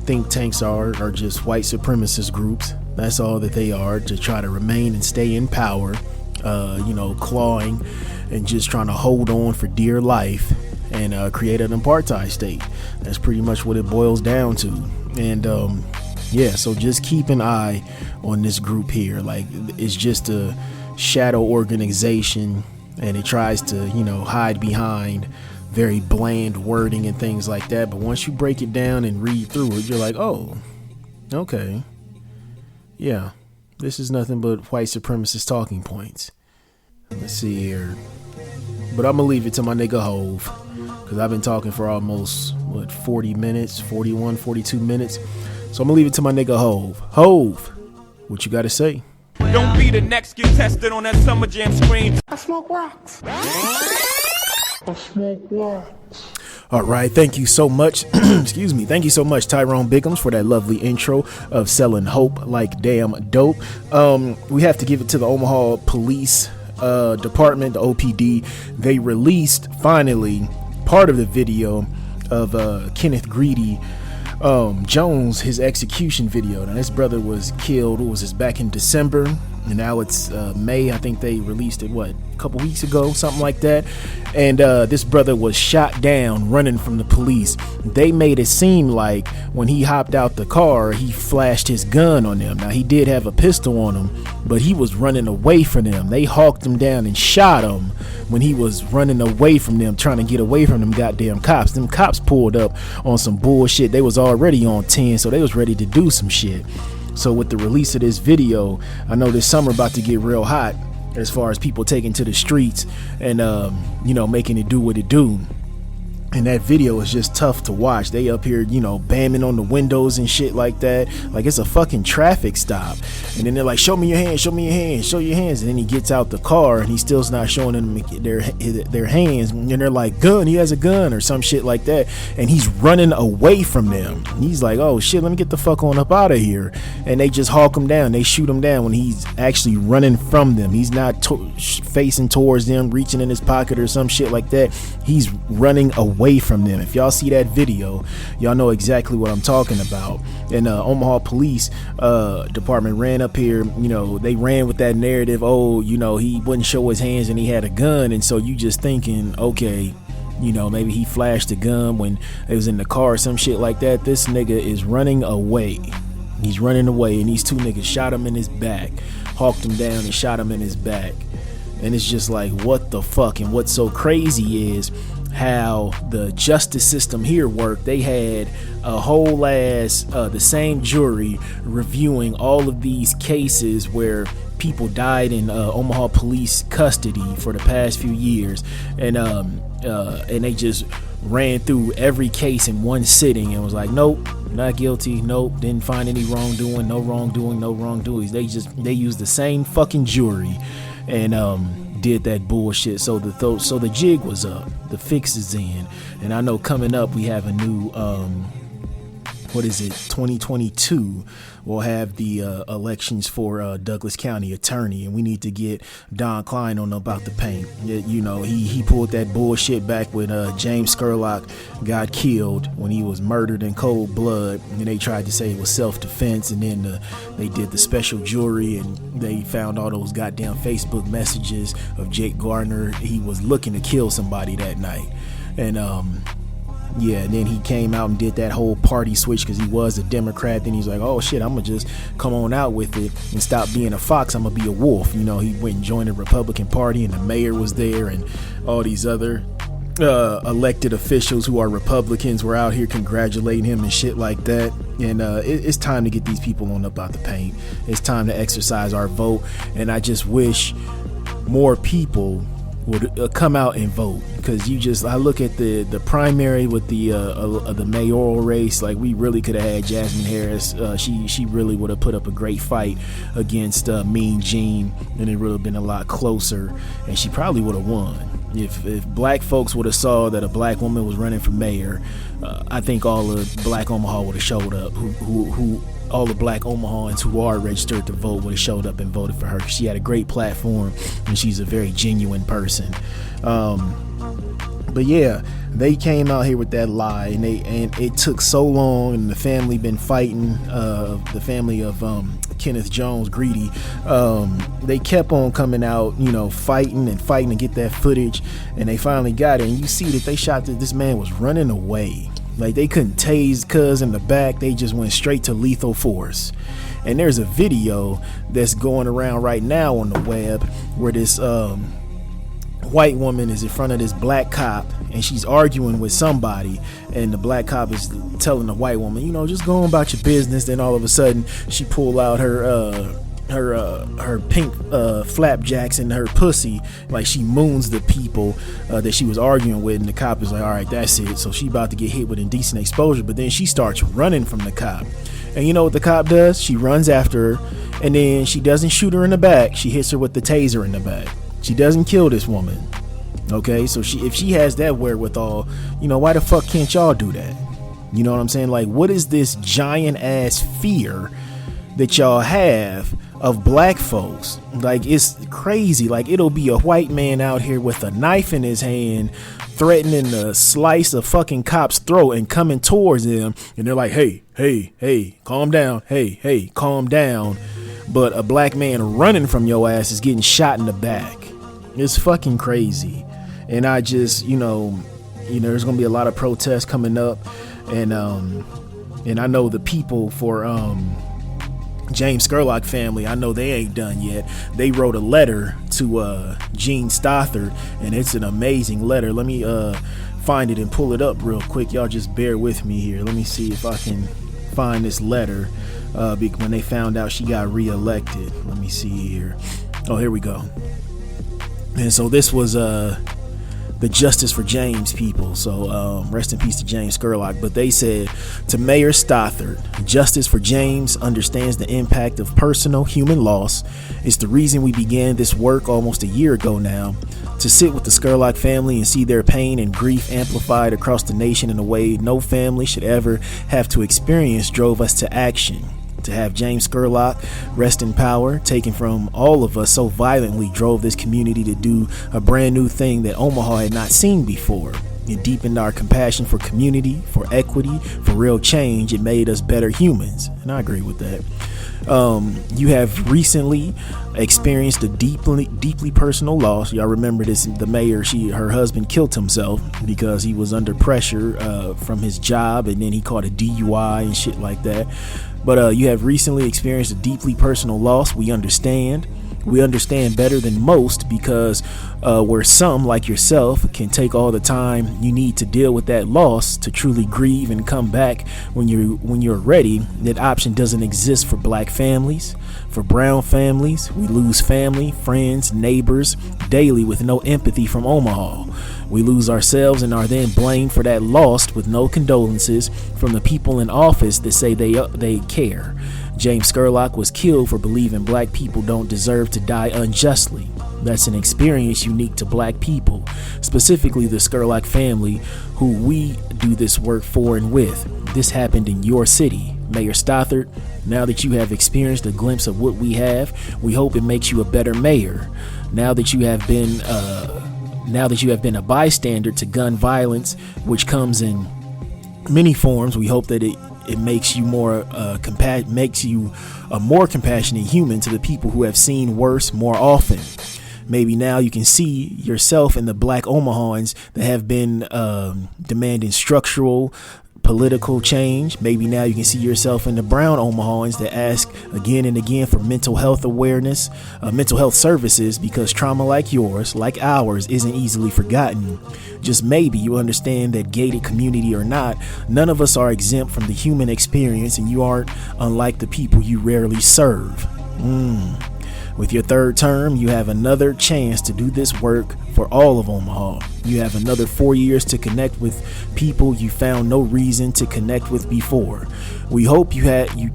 think tanks are just white supremacist groups. That's all that they are, to try to remain and stay in power, clawing and just trying to hold on for dear life and create an apartheid state. That's pretty much what it boils down to. And yeah, so just keep an eye on this group here. Like, it's just a shadow organization, and it tries to hide behind very bland wording and things like that. But once you break it down and read through it, you're like, oh, okay, yeah, this is nothing but white supremacist talking points. Let's see here. But I'm gonna leave it to my nigga Hove, because I've been talking for almost 40 minutes, 41, 42 minutes. So I'm gonna leave it to my nigga Hove. Hove, what you gotta say? Don't be the next get tested on that Summer Jam screen. I smoke rocks. All right, thank you so much. Excuse me. Thank you so much, Tyrone Biggums, for that lovely intro of Selling Hope Like Damn Dope. We have to give it to the Omaha Police Department, the OPD. They released finally part of the video of Kenneth Greedy Jones, his execution video. Now, this brother was killed, back in December, and now it's May. I think they released it a couple weeks ago, something like that. And this brother was shot down running from the police. They made it seem like when he hopped out the car, he flashed his gun on them. Now, he did have a pistol on him, but he was running away from them. They hawked him down and shot him when he was running away from them, trying to get away from them goddamn cops. Them cops pulled up on some bullshit. They was already on 10, so they was ready to do some shit. So with the release of this video, I know this summer about to get real hot as far as people taking to the streets and making it do what it do. And that video is just tough to watch. They up here, bamming on the windows and shit like that. Like it's a fucking traffic stop. And then they're like, show me your hands, show me your hands, show your hands. And then he gets out the car and he still's not showing them their hands. And they're like, gun, he has a gun or some shit like that. And he's running away from them. And he's like, oh shit, let me get the fuck on up out of here. And they just hawk him down. They shoot him down when he's actually running from them. He's not facing towards them, reaching in his pocket or some shit like that. He's running away from them. If y'all see that video, y'all know exactly what I'm talking about. And Omaha Police Department ran up here, they ran with that narrative, he wouldn't show his hands and he had a gun. And so you just thinking, okay, maybe he flashed a gun when it was in the car or some shit like that. This nigga is running away. He's running away, and these two niggas shot him in his back, hawked him down and shot him in his back. And it's just like, what the fuck? And what's so crazy is how the justice system here worked. They had a whole ass the same jury reviewing all of these cases where people died in Omaha police custody for the past few years, and they just ran through every case in one sitting and was like, nope, not guilty, nope, didn't find any wrongdoing, no wrongdoings. They used the same fucking jury and did that bullshit. So the jig was up, the fix is in, and I know coming up we have a new 2022 we'll have the elections for Douglas County attorney, and we need to get Don Klein on about the paint. He pulled that bullshit back when James Scurlock got killed, when he was murdered in cold blood, and they tried to say it was self-defense, and then they did the special jury and they found all those goddamn Facebook messages of Jake Gardner. He was looking to kill somebody that night, and and then he came out and did that whole party switch because he was a Democrat. Then he's like, oh shit, I'm gonna just come on out with it and stop being a fox. I'm gonna be a wolf. He went and joined the Republican Party, and the mayor was there, and all these other elected officials who are Republicans were out here congratulating him and shit like that. And it's time to get these people on up out the paint. It's time to exercise our vote. And I just wish more people would come out and vote. Because I look at the primary with the mayoral race, like we really could have had Jasmine Harris. She really would have put up a great fight against Mean Gene, and it would have been a lot closer, and she probably would have won. If black folks would have saw that a black woman was running for mayor, I think all of Black Omaha would have showed up. Who all the Black Omahans who are registered to vote would have showed up and voted for her. She had a great platform, and she's a very genuine person. But yeah, they came out here with that lie, and it took so long, and the family been fighting. The family of Kenneth Jones, Greedy, they kept on coming out, fighting to get that footage, and they finally got it. And you see that they shot that this man was running away. Like, they couldn't tase cuz in the back, they just went straight to lethal force. And there's a video that's going around right now on the web where this white woman is in front of this black cop, and she's arguing with somebody, and the black cop is telling the white woman, just go on about your business. Then all of a sudden she pull out her pink flapjacks and her pussy, like she moons the people that she was arguing with, and the cop is like, all right, that's it. So she about to get hit with indecent exposure, but then she starts running from the cop. And you know what the cop does? She runs after her, and then she doesn't shoot her in the back, she hits her with the taser in the back. She doesn't kill this woman. Okay, so if she has that wherewithal, why the fuck can't y'all do that? You know what I'm saying? Like, what is this giant ass fear that y'all have of black folks? Like, it's crazy. Like, it'll be a white man out here with a knife in his hand threatening to slice a fucking cop's throat and coming towards them, and they're like, hey, calm down, hey, calm down. But a black man running from your ass is getting shot in the back. It's fucking crazy. And I just, there's gonna be a lot of protests coming up, and I know the people for James Scurlock family, I know they ain't done yet. They wrote a letter to Gene Stothard, and it's an amazing letter. Let me find it and pull it up real quick. Y'all just bear with me here. Let me see if I can find this letter when they found out she got reelected. Let me see here. Oh, here we go. And so this was the Justice for James people. So rest in peace to James Scurlock. But they said, to Mayor Stothard, Justice for James understands the impact of personal human loss. It's the reason we began this work almost a year ago now. To sit with the Scurlock family and see their pain and grief amplified across the nation in a way no family should ever have to experience drove us to action. To have James Scurlock, rest in power, taken from all of us so violently drove this community to do a brand new thing that Omaha had not seen before. It deepened our compassion for community, for equity, for real change. It made us better humans. And I agree with that. You have recently experienced a deeply personal loss. Y'all remember this, the mayor, her husband killed himself because he was under pressure from his job, and then he caught a DUI and shit like that. But you have recently experienced a deeply personal loss. We understand better than most, because where some like yourself can take all the time you need to deal with that loss to truly grieve and come back when you're ready. That option doesn't exist for black families, for brown families. We lose family, friends, neighbors daily with no empathy from Omaha. We lose ourselves and are then blamed for that loss with no condolences from the people in office that say they care. James Scurlock was killed for believing black people don't deserve to die unjustly. That's an experience unique to black people, specifically the Scurlock family, who we do this work for and with. This happened in your city. Mayor Stothard, now that you have experienced a glimpse of what we have, we hope it makes you a better mayor. Now that you have been a bystander to gun violence, which comes in many forms, we hope that it makes you makes you a more compassionate human to the people who have seen worse more often. Maybe now you can see yourself in the black Omahans that have been demanding structural political change. Maybe now you can see yourself in the brown Omahans that ask again and again for mental health awareness, mental health services, because trauma like yours, like ours, isn't easily forgotten. Just maybe you understand that, gated community or not, none of us are exempt from the human experience, and you aren't unlike the people you rarely serve. With your third term, you have another chance to do this work for all of Omaha. You have another 4 years to connect with people you found no reason to connect with before. We hope you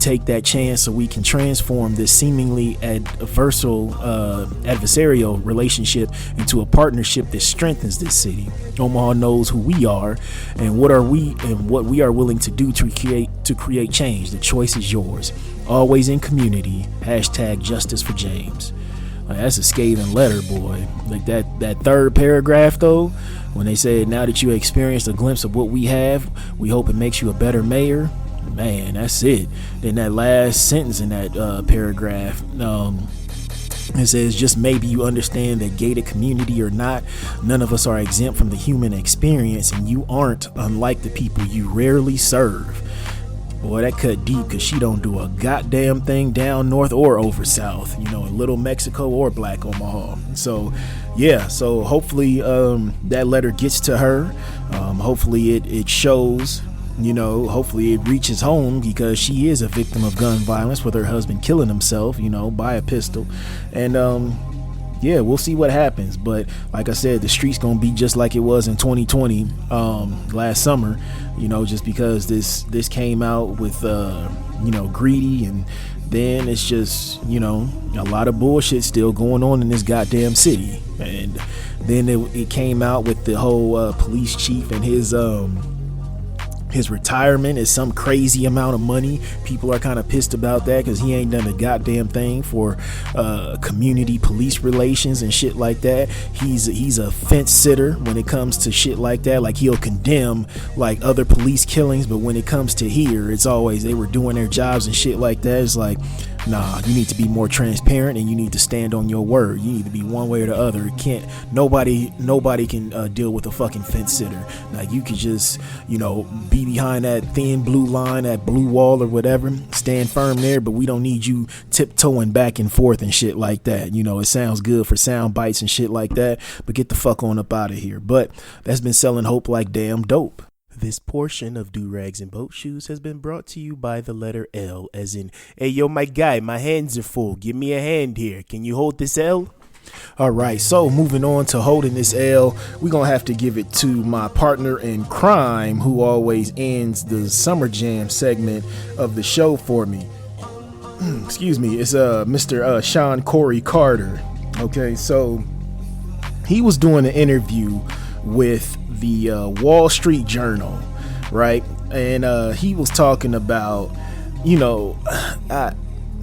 take that chance so we can transform this seemingly adversarial relationship into a partnership that strengthens this city. Omaha knows who we are and what we are willing to do to create change. The choice is yours. Always in community. #Justice for James. That's a scathing letter, boy. Like that third paragraph though, when they said, now that you experienced a glimpse of what we have, we hope it makes you a better mayor. Man, that's it. Then that last sentence in that paragraph, it says, just maybe you understand that gated community or not, none of us are exempt from the human experience, and you aren't unlike the people you rarely serve. Boy, that cut deep, because she don't do a goddamn thing down north or over south, in Little Mexico or Black Omaha. So yeah, so hopefully that letter gets to her. Hopefully it shows, hopefully it reaches home, because she is a victim of gun violence with her husband killing himself, by a pistol. And yeah, we'll see what happens. But like I said, the street's gonna be just like it was in 2020 last summer, just because this came out with greedy, and then it's just a lot of bullshit still going on in this goddamn city. And then it came out with the whole police chief and his retirement is some crazy amount of money. People are kind of pissed about that because he ain't done a goddamn thing for community police relations and shit like that. He's a fence sitter when it comes to shit like that. Like, he'll condemn like other police killings, but when it comes to here, it's always they were doing their jobs and shit like that. It's like, nah, you need to be more transparent and you need to stand on your word. You need to be one way or the other. Nobody can deal with a fucking fence sitter. Like, you could just be behind that thin blue line, that blue wall or whatever, stand firm there, but we don't need you tiptoeing back and forth and shit like that. It sounds good for sound bites and shit like that, but get the fuck on up out of here. But that's been selling hope like damn dope. This portion of Do Rags and Boat Shoes has been brought to you by the letter L, as in, hey yo my guy, my hands are full, give me a hand here, can you hold this L? Alright, so moving on to holding this L, we're gonna have to give it to my partner in crime, who always ends the Summer Jam segment of the show for me. Excuse me, it's Mr. Sean Corey Carter. Okay, so he was doing an interview with the Wall Street Journal, right? And he was talking about,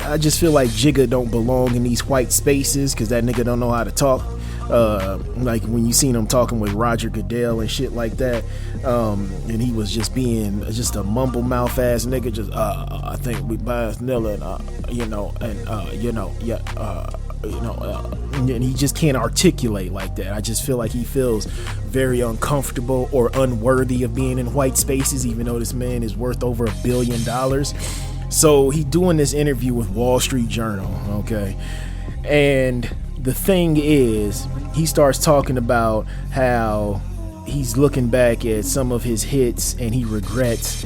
I just feel like Jigga don't belong in these white spaces because that nigga don't know how to talk. Like when you seen him talking with Roger Goodell and shit like that, and he was just being just a mumble mouth ass nigga. Just I think we buy vanilla, and he just can't articulate like that. I just feel like he feels very uncomfortable or unworthy of being in white spaces, even though this man is worth over $1 billion. So he doing this interview with Wall Street Journal, okay? And the thing is, he starts talking about how he's looking back at some of his hits and he regrets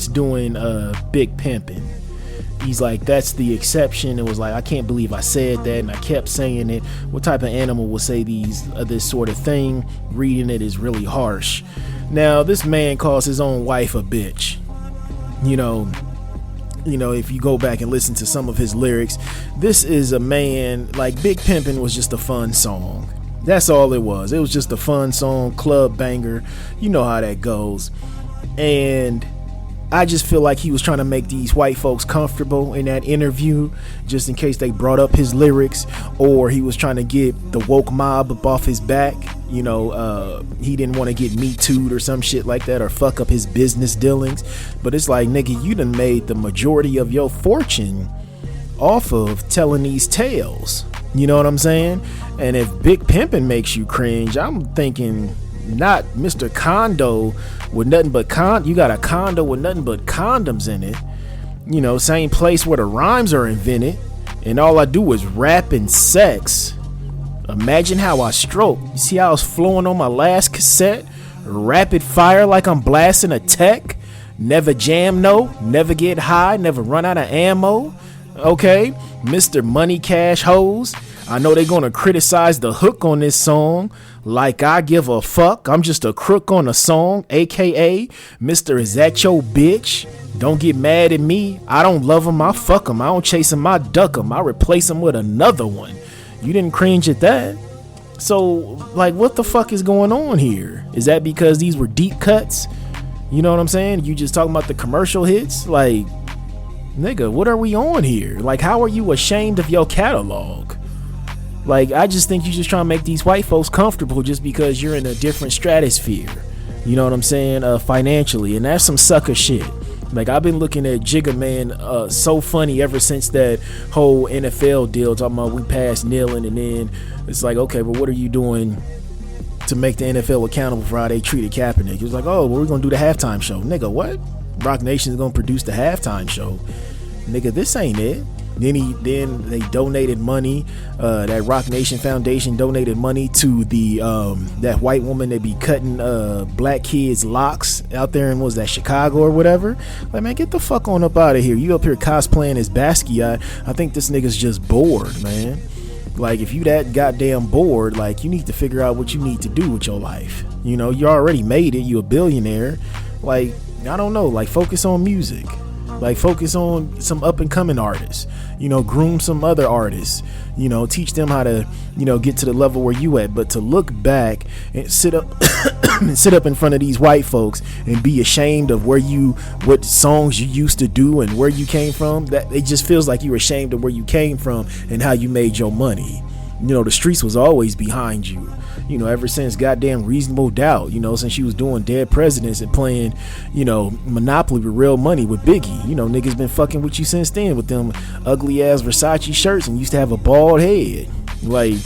doing Big Pimpin'. He's like, that's the exception. It was like, I can't believe I said that, and I kept saying it. What type of animal will say this sort of thing? Reading it is really harsh. Now, this man calls his own wife a bitch. If you go back and listen to some of his lyrics, this is a man, like, Big Pimpin' was just a fun song. That's all it was. It was just a fun song, club banger. You know how that goes. And I just feel like he was trying to make these white folks comfortable in that interview, just in case they brought up his lyrics, or he was trying to get the woke mob up off his back. He didn't want to get Me Too'd or some shit like that, or fuck up his business dealings. But it's like, nigga, you done made the majority of your fortune off of telling these tales. You know what I'm saying? And if Big Pimpin' makes you cringe, I'm thinking not Mr. Condo with nothing but you got a condo with nothing but condoms in it. Same place where the rhymes are invented, and all I do is rap and sex. Imagine how I stroke. You see how I was flowing on my last cassette? Rapid fire like I'm blasting a tech. Never jam, no. Never get high. Never run out of ammo. Okay? Mr. Money Cash Hoes. I know they gonna criticize the hook on this song. Like I give a fuck. I'm just a crook on a song. AKA Mr. Is That Your Bitch? Don't get mad at me. I don't love him. I fuck him. I don't chase him. I duck him. I replace him with another one. You didn't cringe at that. So like, what the fuck is going on here? Is that because these were deep cuts? You know what I'm saying? You just talking about the commercial hits? Like, nigga, what are we on here? Like, how are you ashamed of your catalog? Like, I just think you just trying to make these white folks comfortable just because you're in a different stratosphere. You know what I'm saying? Financially. And that's some sucker shit. Like, I've been looking at Jigga Man so funny ever since that whole NFL deal, talking about we passed kneeling, and then it's like, okay, but what are you doing to make the NFL accountable for how they treated Kaepernick? It was like, oh, well, we're going to do the halftime show. Nigga, what? Rock Nation is going to produce the halftime show. Nigga, this ain't it. Then they donated money. That Rock Nation Foundation donated money to the that white woman that be cutting black kids' locks out there in, was that Chicago or whatever? Like, man, get the fuck on up out of here. You up here cosplaying as Basquiat. I think this nigga's just bored, man. Like, if you that goddamn bored, like, you need to figure out what you need to do with your life. You know, you already made it. You a billionaire. Like, I don't know. Like, focus on music. Like, focus on some up and coming artists, you know, groom some other artists, you know, teach them how to, you know, get to the level where you at. But to look back and sit up and sit up in front of these white folks and be ashamed of what songs you used to do and where you came from, that it just feels like you're ashamed of where you came from and how you made your money. You know, the streets was always behind you. You know, ever since goddamn Reasonable Doubt, you know, since she was doing Dead Presidents and playing, you know, Monopoly with Real Money with Biggie. You know, niggas been fucking with you since then with them ugly ass Versace shirts and used to have a bald head. Like,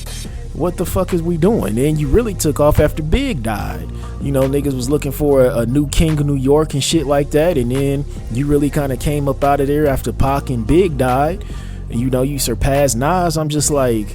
what the fuck is we doing? And you really took off after Big died. You know, niggas was looking for a new king of New York and shit like that. And then you really kind of came up out of there after Pac and Big died. And, you know, you surpassed Nas. I'm just like,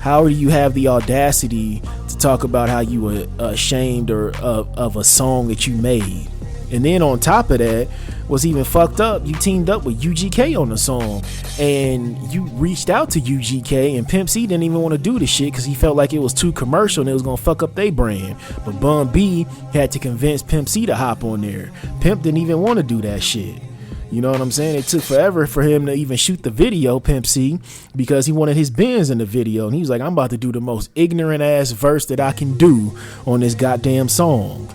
how do you have the audacity to talk about how you were ashamed of a song that you made? And then on top of that, what's even fucked up, you teamed up with UGK on the song, and you reached out to UGK, and Pimp C didn't even want to do the shit because he felt like it was too commercial and it was gonna fuck up their brand. But Bun B had to convince Pimp C to hop on there. Pimp didn't even want to do that shit. You know what I'm saying? It took forever for him to even shoot the video, Pimp C, because he wanted his Benz in the video. And he was like, I'm about to do the most ignorant ass verse that I can do on this goddamn song.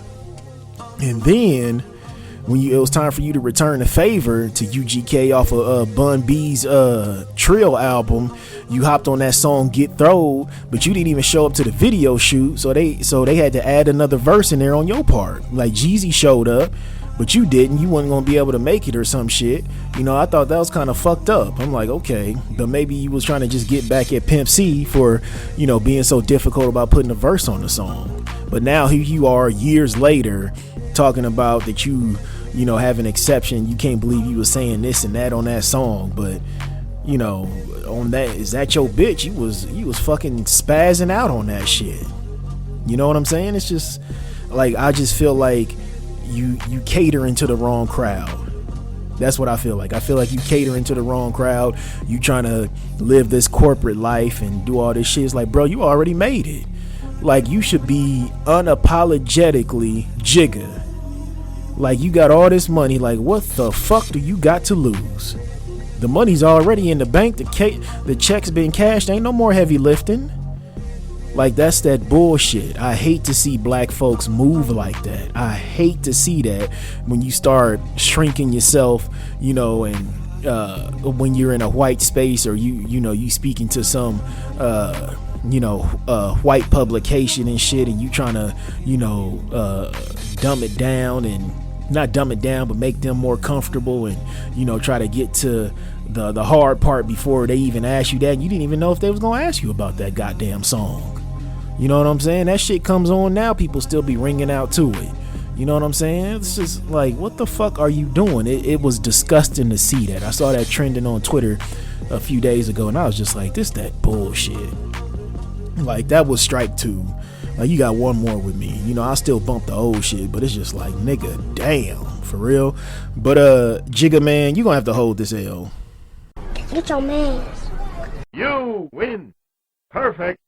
And then when it was time for you to return the favor to UGK off of Bun B's Trill album, you hopped on that song Get Throwed, but you didn't even show up to the video shoot. So they had to add another verse in there on your part. Like, Jeezy showed up, but you didn't. You wasn't gonna be able to make it or some shit. You know, I thought that was kind of fucked up. I'm like, okay, but maybe you was trying to just get back at Pimp C for, you know, being so difficult about putting a verse on the song. But now here you are years later talking about that you know, have an exception. You can't believe you was saying this and that on that song. But, you know, on that, Is That Your Bitch, you was fucking spazzing out on that shit. You know what I'm saying? It's just like, I just feel like you catering to the wrong crowd. That's what I feel like. I feel like you catering to the wrong crowd. You trying to live this corporate life and do all this shit. It's like, bro, you already made it. Like, you should be unapologetically Jigga. Like, you got all this money. Like, what the fuck do you got to lose? The money's already in the bank. The check's been cashed. Ain't no more heavy lifting. Like, that's that bullshit. I hate to see black folks move like that. I hate to see that when you start shrinking yourself, you know, and when you're in a white space, or you speaking to some white publication and shit, and you trying to dumb it down, and not dumb it down, but make them more comfortable, and try to get to the hard part before they even ask you that. And you didn't even know if they was gonna ask you about that goddamn song. You know what I'm saying? That shit comes on now, people still be ringing out to it. You know what I'm saying? It's just like, what the fuck are you doing? It was disgusting to see that. I saw that trending on Twitter a few days ago, and I was just like, that bullshit. Like, that was strike two. Like, you got one more with me. I still bump the old shit, but it's just like, nigga, damn, for real. But Jigga Man, you gonna have to hold this L. Get your man. You win. Perfect.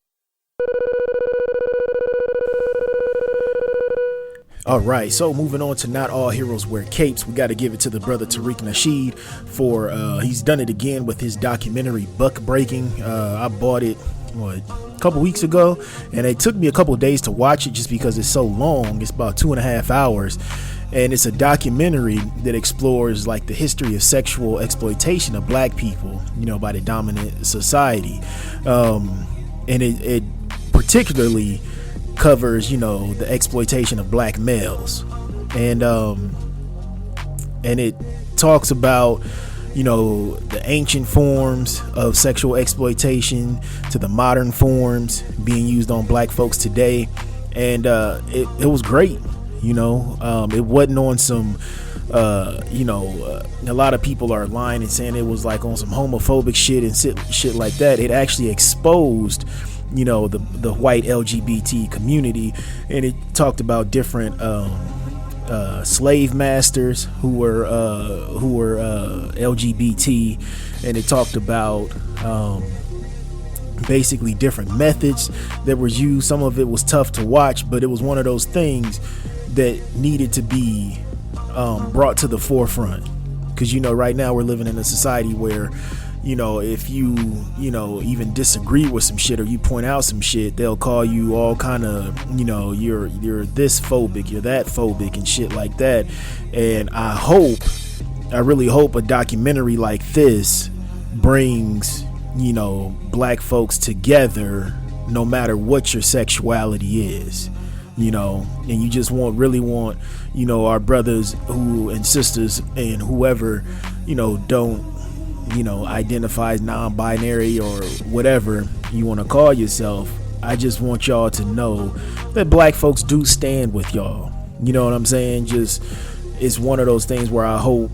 All right, so moving on to Not All Heroes Wear Capes, we got to give it to the brother Tariq Nasheed for he's done it again with his documentary Buck Breaking. I bought it a couple weeks ago, and it took me a couple days to watch it just because it's so long. It's about 2.5 hours, and it's a documentary that explores like the history of sexual exploitation of black people, by the dominant society, and it particularly covers the exploitation of black males, and it talks about the ancient forms of sexual exploitation to the modern forms being used on black folks today, and it was great. It wasn't on some a lot of people are lying and saying it was like on some homophobic shit and shit like that. It actually exposed the white LGBT community, and it talked about different slave masters who were LGBT, and it talked about basically different methods that were used. Some of it was tough to watch, but it was one of those things that needed to be brought to the forefront, because right now we're living in a society where if you even disagree with some shit or you point out some shit, they'll call you all kind of you're this phobic, you're that phobic and shit like that. And I really hope a documentary like this brings black folks together, no matter what your sexuality is, and you just really want our brothers and sisters and whoever don't identify as non-binary or whatever you want to call yourself. I just want y'all to know that black folks do stand with y'all. You know what I'm saying? Just, it's one of those things where I hope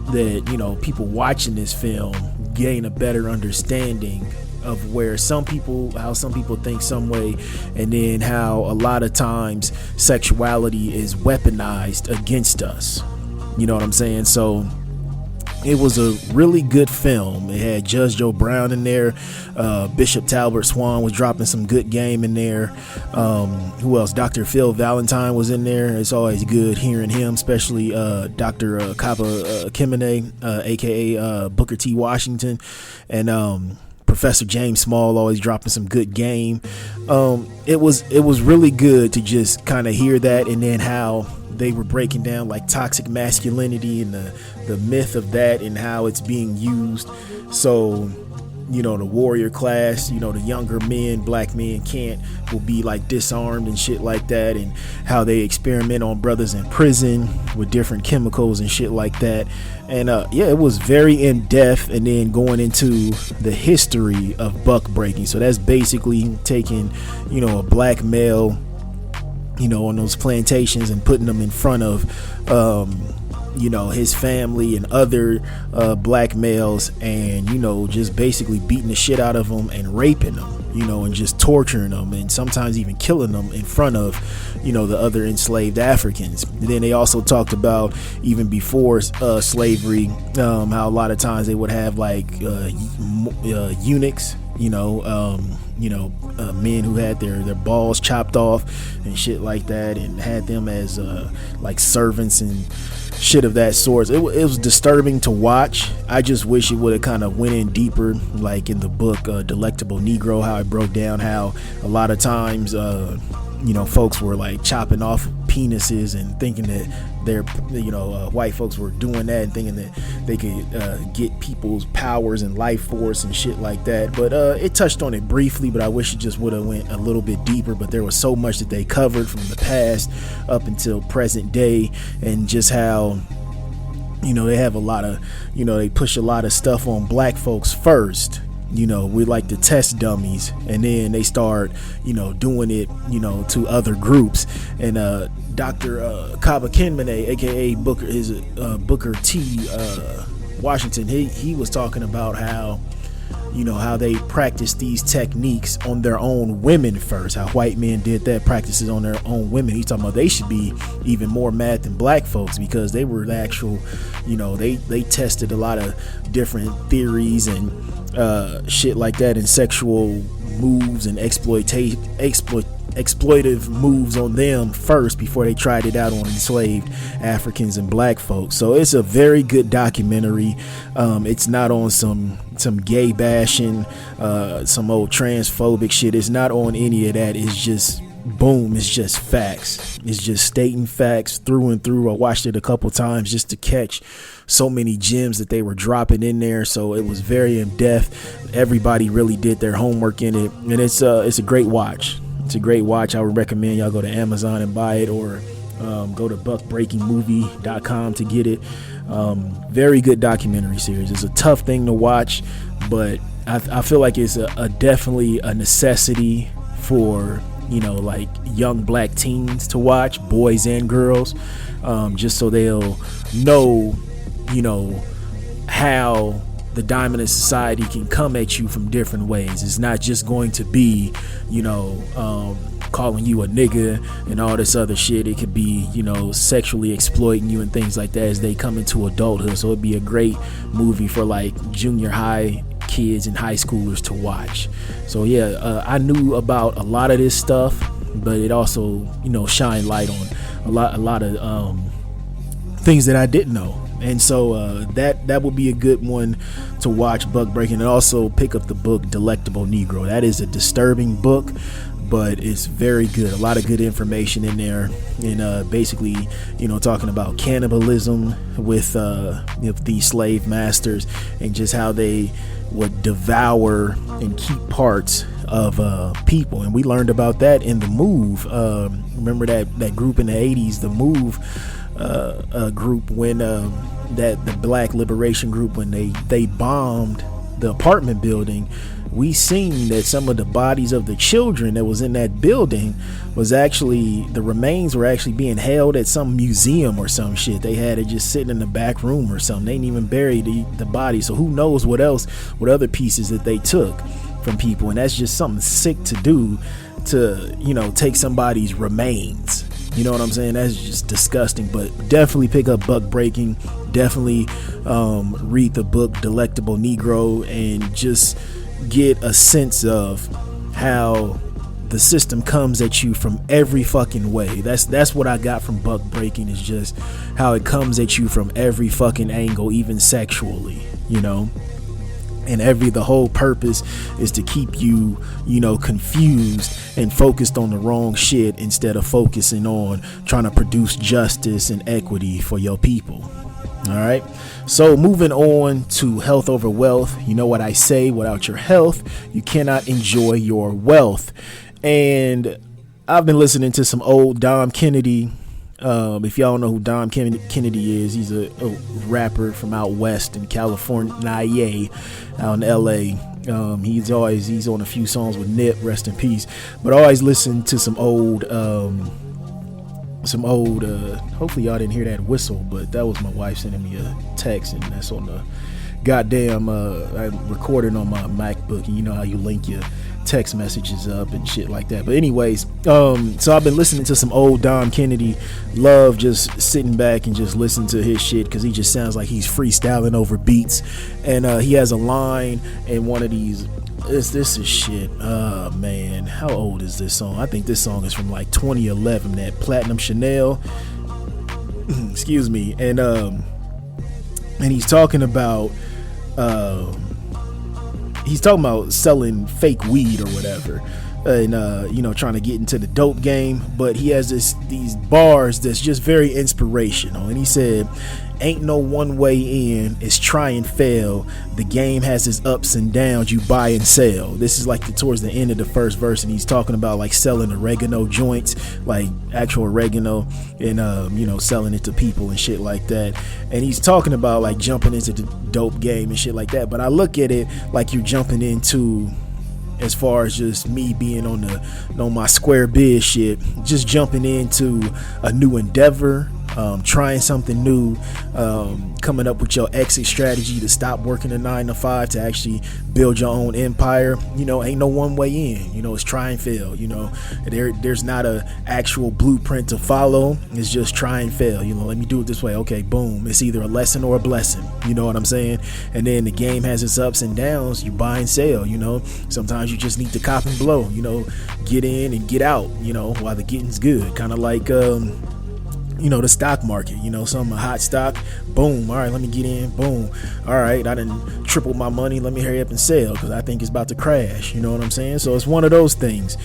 that people watching this film gain a better understanding of how some people think some way, and then how a lot of times sexuality is weaponized against us. You know what I'm saying? So it was a really good film. It had Judge Joe Brown in there. Bishop Talbot Swan was dropping some good game in there. Who else? Dr. Phil Valentine was in there. It's always good hearing him, especially Dr. Kaba Kimene, aka Booker T. Washington, and Professor James Small always dropping some good game. It was really good to just kind of hear that, and then how they were breaking down like toxic masculinity and the myth of that and how it's being used. So the warrior class, the younger men, black men will be like disarmed and shit like that, and how they experiment on brothers in prison with different chemicals and shit like that. And it was very in depth, and then going into the history of buck breaking. So that's basically taking a black male on those plantations and putting them in front of his family and other black males, and just basically beating the shit out of them and raping them, and just torturing them, and sometimes even killing them in front of the other enslaved Africans. And then they also talked about, even before slavery, how a lot of times they would have like eunuchs, men who had their balls chopped off and shit like that, and had them as like servants and shit of that sort. It was disturbing to watch. I just wish it would have kind of went in deeper, like in the book Delectable Negro, how it broke down how a lot of times folks were like chopping off penises and thinking that white folks were doing that and thinking that they could get people's powers and life force and shit like that. But it touched on it briefly, but I wish it just would have went a little bit deeper. But there was so much that they covered from the past up until present day, and just how they have a lot of they push a lot of stuff on black folks first. We like to test dummies, and then they start doing it to other groups. And Dr. Kaba Kinmane, aka Booker T. Washington, he was talking about how how they practice these techniques on their own women first, how white men did that, practices on their own women. He's talking about they should be even more mad than black folks because they were the actual, they tested a lot of different theories and shit like that, and sexual moves and exploitive moves on them first before they tried it out on enslaved Africans and black folks. So it's a very good documentary. It's not on some gay bashing, some old transphobic shit. It's not on any of that. It's just boom, it's just facts. It's just stating facts through and through. I watched it a couple times just to catch so many gems that they were dropping in there. So it was very in depth. Everybody really did their homework in it, and it's a great watch. It's a great watch. I would recommend y'all go to Amazon and buy it, or go to buckbreakingmovie.com to get it. Very good documentary series. It's a tough thing to watch, but I feel like it's a definitely a necessity for like young black teens to watch, boys and girls, just so they'll know how the diamond in society can come at you from different ways. It's not just going to be calling you a nigga and all this other shit. It could be sexually exploiting you and things like that as they come into adulthood. So it'd be a great movie for like junior high kids and high schoolers to watch. So yeah, I knew about a lot of this stuff, but it also shined light on a lot of things that I didn't know. And so that would be a good one to watch, Buck Breaking. And also pick up the book Delectable Negro. That is a disturbing book, but it's very good. A lot of good information in there, and basically talking about cannibalism with these slave masters, and just how they would devour and keep parts of people. And we learned about that in The Move. Remember that group in the 80s, The Move group, when that the Black Liberation Group, when they bombed the apartment building. We seen that some of the bodies of the children that was in that building was actually, the remains were actually being held at some museum or some shit. They had it just sitting in the back room or something. They didn't even bury the body. So who knows what other pieces that they took from people. And that's just something sick to do, to take somebody's remains. You know what I'm saying? That's just disgusting. But definitely pick up Buck Breaking. Definitely read the book Delectable Negro, and just get a sense of how the system comes at you from every fucking way. That's what I got from Buck Breaking, is just how it comes at you from every fucking angle, even sexually, and the whole purpose is to keep you confused and focused on the wrong shit, instead of focusing on trying to produce justice and equity for your people. All right, so moving on to health over wealth. You know what I say, without your health, you cannot enjoy your wealth. And I've been listening to some old Dom Kennedy. If y'all don't know who Dom Kennedy is, he's a rapper from out west in California, out in LA. He's on a few songs with Nip, rest in peace. But I always listen to some old hopefully y'all didn't hear that whistle, but that was my wife sending me a text, and that's on the goddamn I recorded on my MacBook, and you know how you link your text messages up and shit like that. But anyways, so I've been listening to some old Dom Kennedy. Love just sitting back and just listen to his shit, because he just sounds like he's freestyling over beats. And he has a line in one of these. This is shit. Man, how old is this song? I think this song is from like 2011, that Platinum Chanel. Excuse me. And he's talking about selling fake weed or whatever, and trying to get into the dope game. But he has these bars that's just very inspirational, and he said, ain't no one way in, it's try and fail, the game has its ups and downs, you buy and sell. This is like towards the end of the first verse, and he's talking about like selling oregano joints, like actual oregano, and selling it to people and shit like that. And he's talking about like jumping into the dope game and shit like that. But I look at it like you're jumping into, as far as just me being on my square biz shit, just jumping into a new endeavor, trying something new, coming up with your exit strategy to stop working a 9 to 5 to actually build your own empire. Ain't no one way in. It's try and fail. There's not a actual blueprint to follow. It's just try and fail. Let me do it this way. Okay, boom. It's either a lesson or a blessing. You know what I'm saying? And then the game has its ups and downs. You buy and sell. Sometimes you just need to cop and blow. Get in and get out. While the getting's good. Kind of like the stock market, some hot stock, boom, all right, let me get in, boom, all right, I done tripled my money, let me hurry up and sell because I think it's about to crash. You know what I'm saying? So it's one of those things,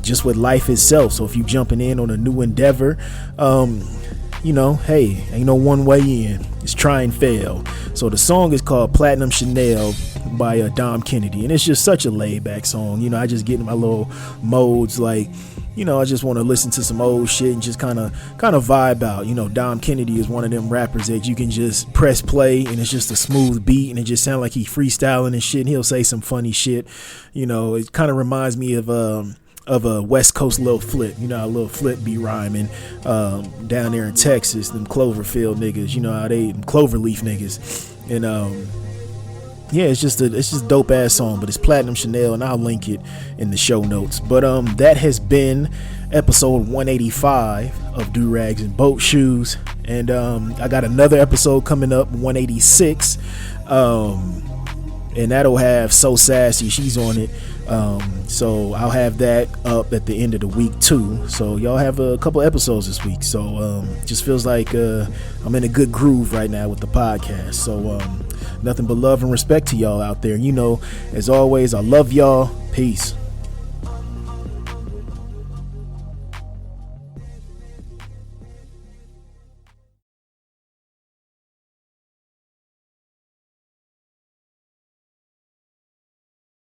just with life itself. So if you jumping in on a new endeavor, hey, ain't no one way in. It's try and fail. So the song is called Platinum Chanel by Dom Kennedy, and it's just such a laid back song. I just get in my little modes, like, I just want to listen to some old shit and just kind of vibe out. Dom Kennedy is one of them rappers that you can just press play and it's just a smooth beat and it just sounds like he freestyling and shit, and he'll say some funny shit. It kind of reminds me of a West Coast Lil Flip. A Lil Flip be rhyming down there in Texas, them Cloverfield niggas, how they Cloverleaf niggas. And yeah, it's just dope ass song, but it's Platinum Chanel, and I'll link it in the show notes. But that has been episode 185 of Do Rags and Boat Shoes, and I got another episode coming up, 186, and that'll have So Sassy, she's on it. So I'll have that up at the end of the week too. So y'all have a couple episodes this week. So just feels like I'm in a good groove right now with the podcast. So nothing but love and respect to y'all out there. As always, I love y'all. Peace.